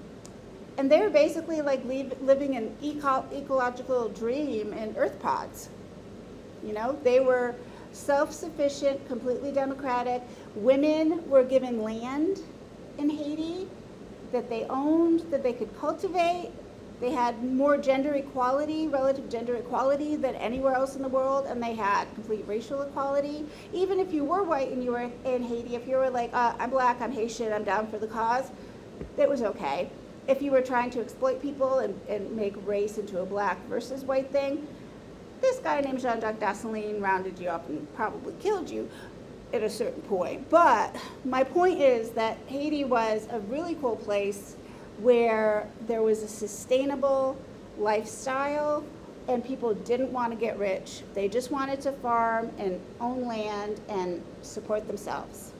And they were basically like living an ecological dream in earth pods. You know, they were self-sufficient, completely democratic. Women were given land in Haiti that they owned, that they could cultivate. They had more gender equality, relative gender equality than anywhere else in the world, and they had complete racial equality. Even if you were white and you were in Haiti, if you were like, I'm black, I'm Haitian, I'm down for the cause, it was okay. If you were trying to exploit people and make race into a black versus white thing, this guy named Jean-Jacques Dessalines rounded you up and probably killed you at a certain point. But my point is that Haiti was a really cool place where there was a sustainable lifestyle and people didn't want to get rich. They just wanted to farm and own land and support themselves.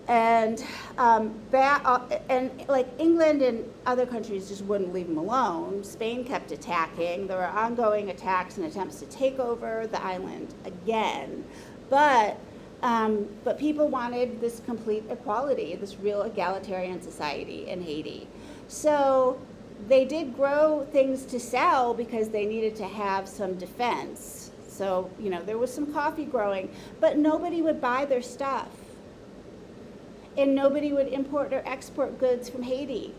And and like England and other countries just wouldn't leave them alone. Spain kept attacking. There were ongoing attacks and attempts to take over the island again. But people wanted this complete equality, this real egalitarian society in Haiti. So they did grow things to sell because they needed to have some defense. So, you know, there was some coffee growing, but nobody would buy their stuff. And nobody would import or export goods from Haiti.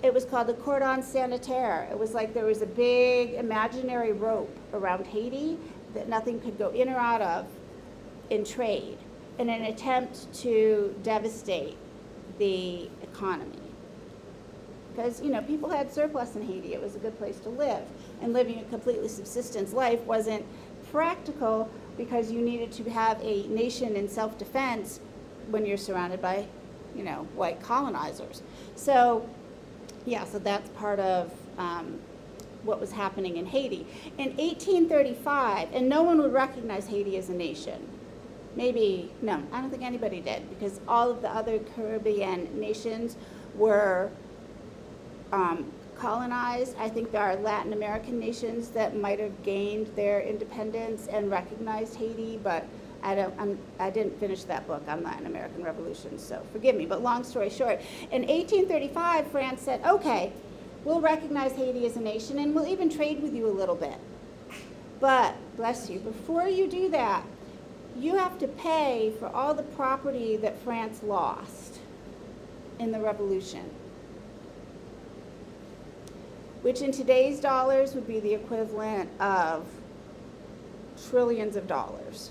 It was called the cordon sanitaire. It was like there was a big imaginary rope around Haiti that nothing could go in or out of in trade in an attempt to devastate the economy. Because, you know, people had surplus in Haiti. It was a good place to live. And living a completely subsistence life wasn't practical because you needed to have a nation in self-defense when you're surrounded by, you know, white colonizers. So, yeah, so that's part of what was happening in Haiti. In 1835, and no one would recognize Haiti as a nation. Maybe, no, I don't think anybody did, because all of the other Caribbean nations were colonized. I think there are Latin American nations that might have gained their independence and recognized Haiti, but I didn't finish that book on Latin American revolutions, so forgive me. But long story short, in 1835, France said, okay, we'll recognize Haiti as a nation and we'll even trade with you a little bit. But, bless you, before you do that, you have to pay for all the property that France lost in the revolution, which in today's dollars would be the equivalent of trillions of dollars.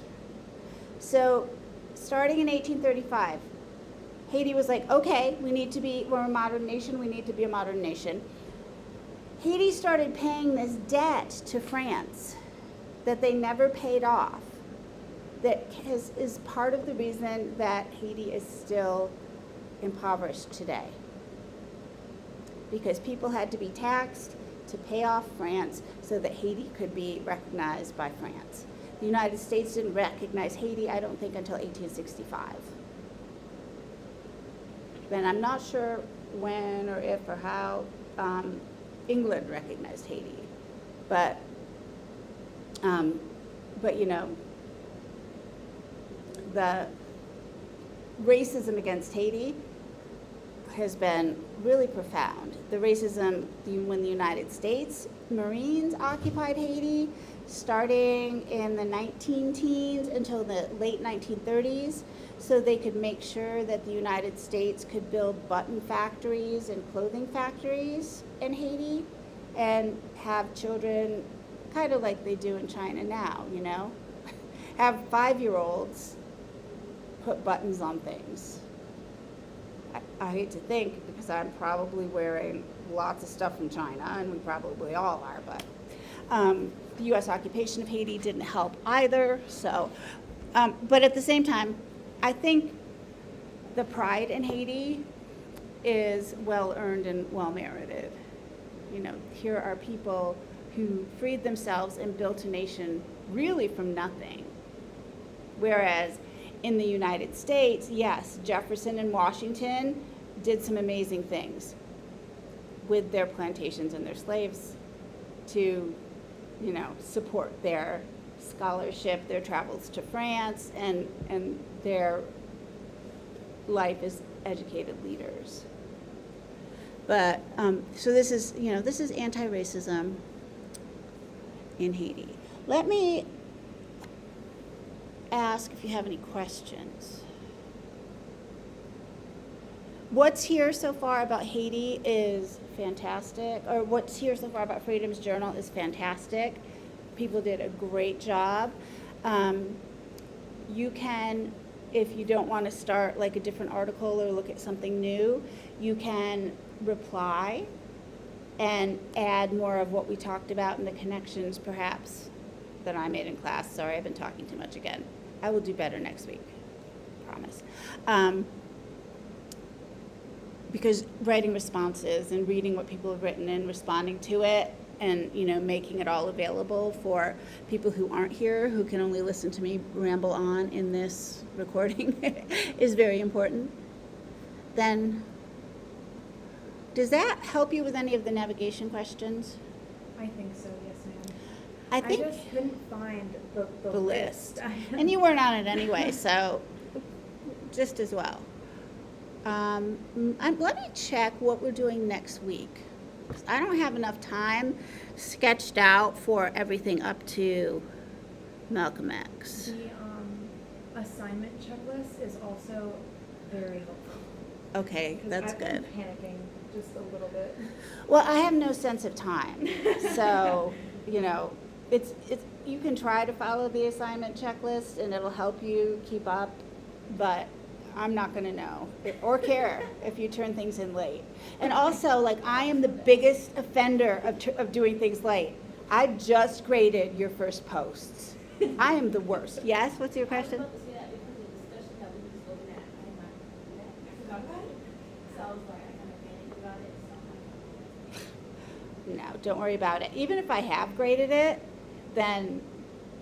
So starting in 1835, Haiti was like, okay, we're a modern nation, we need to be a modern nation. Haiti started paying this debt to France that they never paid off, that is part of the reason that Haiti is still impoverished today. Because people had to be taxed to pay off France so that Haiti could be recognized by France. The United States didn't recognize Haiti, I don't think, until 1865. Then I'm not sure when or if or how England recognized Haiti. But you know, the racism against Haiti has been really profound. The racism when the United States Marines occupied Haiti, starting in the 19-teens until the late 1930s, so they could make sure that the United States could build button factories and clothing factories in Haiti and have children, kind of like they do in China now, you know, have 5-year-olds put buttons on things. I hate to think, because I'm probably wearing lots of stuff from China, and we probably all are, but the U.S. occupation of Haiti didn't help either. So, but at the same time, I think the pride in Haiti is well-earned and well-merited. You know, here are people who freed themselves and built a nation really from nothing. Whereas in the United States, yes, Jefferson and Washington did some amazing things with their plantations and their slaves to, you know, support their scholarship, their travels to France, and their life as educated leaders. But, so this is, you know, this is anti-racism in Haiti. Let me ask if you have any questions. What's here so far about Haiti is fantastic, or what's here so far about Freedom's Journal is fantastic. People did a great job. You can, if you don't want to start like a different article or look at something new, you can reply and add more of what we talked about and the connections perhaps that I made in class. Sorry, I've been talking too much again. I will do better next week, promise. Because writing responses and reading what people have written and responding to it and, making it all available for people who aren't here, who can only listen to me ramble on in this recording is very important. Then, does that help you with any of the navigation questions? I think so, yes, ma'am. I think just couldn't find the list. And you weren't on it anyway, so just as well. Let me check what we're doing next week. 'Cause I don't have enough time sketched out for everything up to Malcolm X. The assignment checklist is also very helpful. Okay, 'Cause that's I've good. been panicking just a little bit. Well, I have no sense of time, so, it's, you can try to follow the assignment checklist and it'll help you keep up, but I'm not gonna know or care if you turn things in late. And also, I am the biggest offender of doing things late. I just graded your first posts. I am the worst. Yes, what's your question? I was about to say that because of the discussion that we were just looking at, I forgot about it. So I was like, I kind of panicked about it, so I'm like, No, don't worry about it. Even if I have graded it, then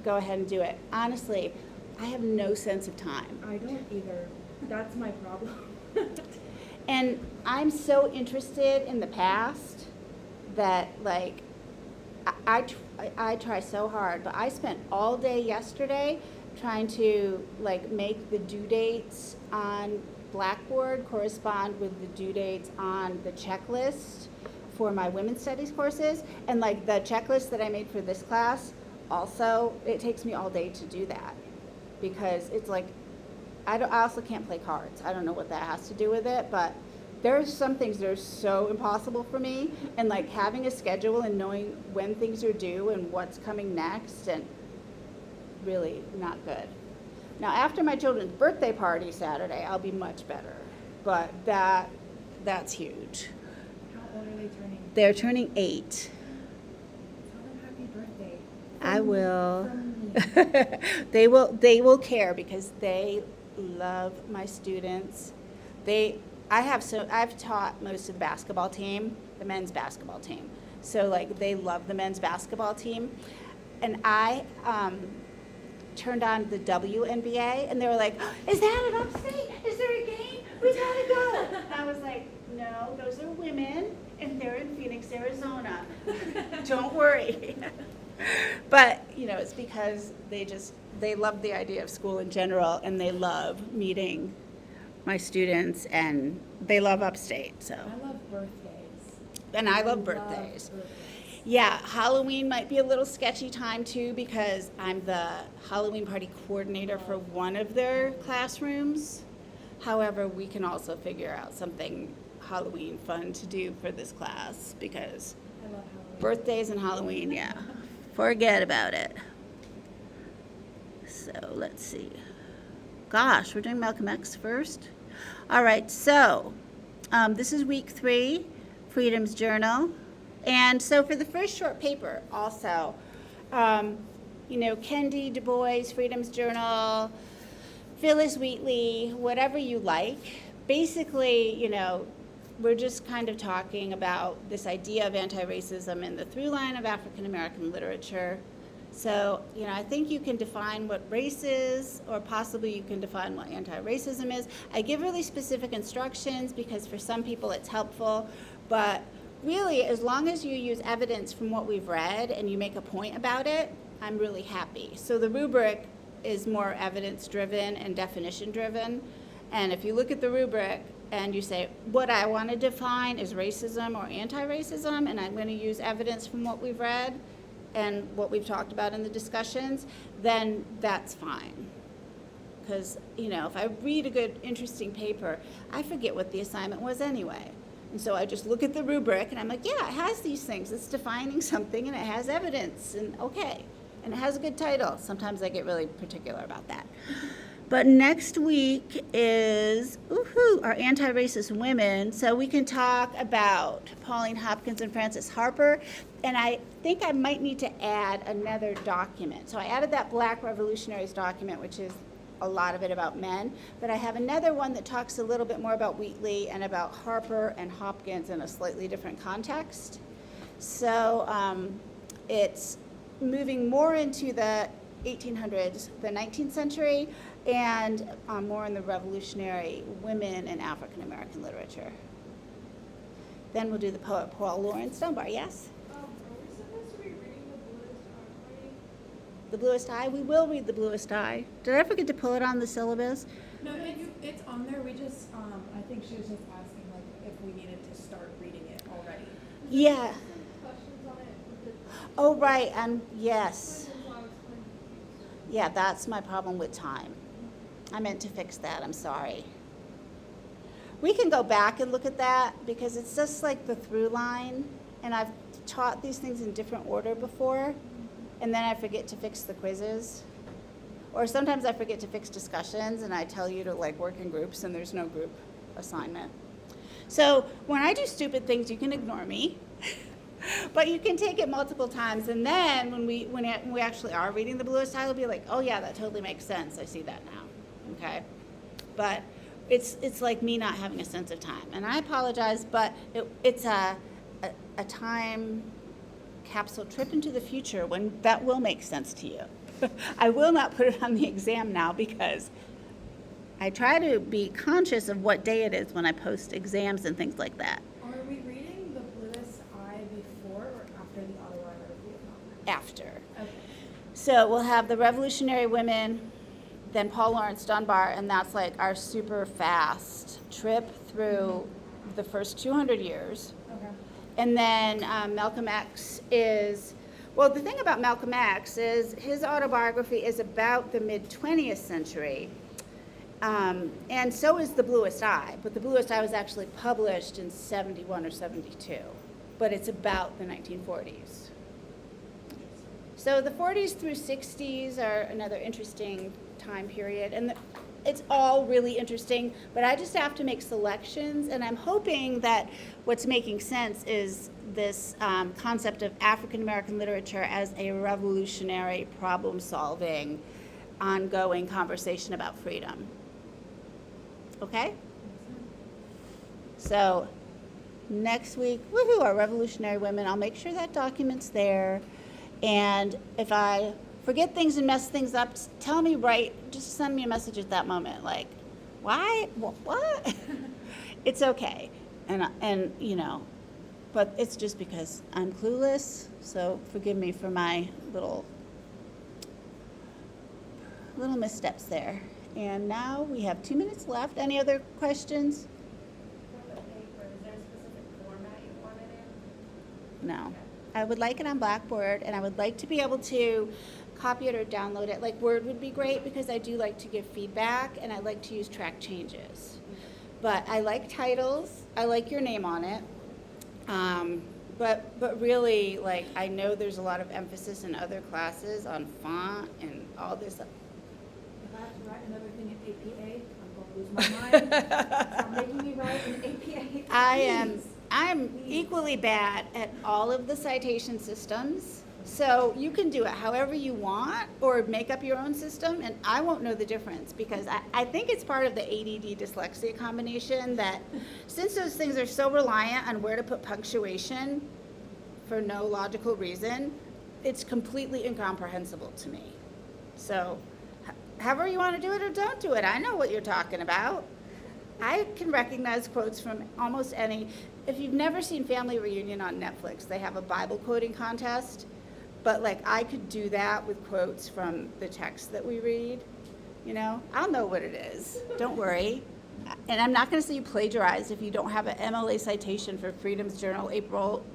go ahead and do it. Honestly, I have no sense of time. I don't either. That's my problem. And I'm so interested in the past that, I try so hard, but I spent all day yesterday trying to, make the due dates on Blackboard correspond with the due dates on the checklist for my women's studies courses. And, the checklist that I made for this class, also, it takes me all day to do that. Because it's I also can't play cards. I don't know what that has to do with it, but there are some things that are so impossible for me, and having a schedule and knowing when things are due and what's coming next, and really not good. Now, after my children's birthday party Saturday, I'll be much better, but that's huge. How old are they turning? They're turning 8. Tell them happy birthday. I will. From me. They will care because they love my students. I've taught most of the basketball team, the men's basketball team. So they love the men's basketball team. And I turned on the WNBA and they were like, "Is that an upstate? Is there a game? We gotta go." And I was like, "No, those are women and they're in Phoenix, Arizona. Don't worry." But, it's because they love the idea of school in general, and they love meeting my students, and they love upstate, so. I love birthdays. And I love birthdays. Yeah, Halloween might be a little sketchy time too, because I'm the Halloween party coordinator for one of their classrooms. However, we can also figure out something Halloween fun to do for this class, because I love Halloween. birthdays and Halloween, yeah. Forget about it. So let's see. Gosh, we're doing Malcolm X first. All right, so this is week 3, Freedom's Journal. And so for the first short paper also, Kendi, Du Bois, Freedom's Journal, Phyllis Wheatley, whatever you like. Basically, we're just kind of talking about this idea of anti-racism in the through line of African American literature. So, I think you can define what race is, or possibly you can define what anti-racism is. I give really specific instructions because for some people it's helpful, but really, as long as you use evidence from what we've read and you make a point about it, I'm really happy. So the rubric is more evidence-driven and definition-driven. And if you look at the rubric and you say, what I want to define is racism or anti-racism, and I'm going to use evidence from what we've read and what we've talked about in the discussions, then that's fine. Because, if I read a good, interesting paper, I forget what the assignment was anyway. And so I just look at the rubric and I'm like, yeah, it has these things. It's defining something and it has evidence, and okay. And it has a good title. Sometimes I get really particular about that. But next week is, our anti-racist women. So we can talk about Pauline Hopkins and Frances Harper. And I think I might need to add another document. So I added that Black Revolutionaries document, which is a lot of it about men. But I have another one that talks a little bit more about Wheatley and about Harper and Hopkins in a slightly different context. So it's moving more into the 1800s, the 19th century, and more in the revolutionary women and African American literature. Then we'll do the poet Paul Laurence Dunbar. Yes? Are we supposed to be reading the Bluest Eye? The Bluest Eye. We will read the Bluest Eye. Did I forget to pull it on the syllabus? No, it's on there, we just, I think she was just asking like if we needed to start reading it already. Yeah. Some questions on it with the Oh, right. And yes. questions, I was kind of confused. Yeah, that's my problem with time. I meant to fix that. I'm sorry. We can go back and look at that because it's just like the through line, and I've taught these things in different order before, and then I forget to fix the quizzes. Or sometimes I forget to fix discussions, and I tell you to like work in groups, and there's no group assignment. So when I do stupid things, you can ignore me, but you can take it multiple times, and then when we actually are reading the Bluest Eye, we'll be like, oh yeah, that totally makes sense. I see that now. Okay, but it's like me not having a sense of time, and I apologize, but it's a time capsule trip into the future when that will make sense to you. I will not put it on the exam now because I try to be conscious of what day it is when I post exams and things like that. Are we reading the Bluest Eye before or after the Autobiography of Malcolm? After. Okay. So we'll have the Revolutionary Women, then Paul Laurence Dunbar, and that's like our super fast trip through the first 200 years. Okay. And then Malcolm X is, well, the thing about Malcolm X is his autobiography is about the mid-20th century. And so is The Bluest Eye, but The Bluest Eye was actually published in 71 or 72, but it's about the 1940s. So the 40s through 60s are another interesting time period, and it's all really interesting, but I just have to make selections, and I'm hoping that what's making sense is this concept of African American literature as a revolutionary, problem-solving, ongoing conversation about freedom. Okay? So next week, woohoo, our Revolutionary Women. I'll make sure that document's there. And if I forget things and mess things up, tell me just send me a message at that moment. Like, why? What? It's okay. And you know, but it's just because I'm clueless. So forgive me for my little missteps there. And now we have 2 minutes left. Any other questions? For the paper, is there a specific format you want it in? No. I would like it on Blackboard, and I would like to be able to copy it or download it. Like Word would be great because I do like to give feedback, and I like to use track changes. But I like titles. I like your name on it. But really, like, I know there's a lot of emphasis in other classes on font and all this. If I have to write another thing in APA, I'm going to lose my mind. Stop making me write in APA. I'm equally bad at all of the citation systems. So you can do it however you want or make up your own system, and I won't know the difference because I think it's part of the ADD dyslexia combination that since those things are so reliant on where to put punctuation for no logical reason, it's completely incomprehensible to me. So however you want to do it or don't do it, I know what you're talking about. I can recognize quotes from almost any. If you've never seen Family Reunion on Netflix, they have a Bible quoting contest. But like I could do that with quotes from the text that we read. You know, I'll know what it is. Don't worry. And I'm not going to say you plagiarized if you don't have an MLA citation for Freedom's Journal, April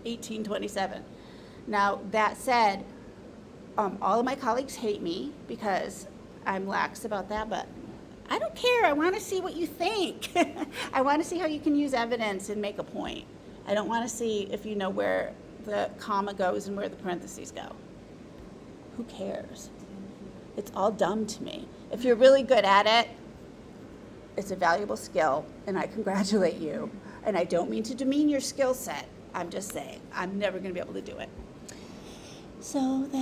1827. Now, that said, all of my colleagues hate me because I'm lax about that, but I don't care. I want to see what you think. I want to see how you can use evidence and make a point. I don't want to see if you know where the comma goes and where the parentheses go. Who cares? It's all dumb to me. If you're really good at it, it's a valuable skill, and I congratulate you. And I don't mean to demean your skill set. I'm just saying, I'm never going to be able to do it. So that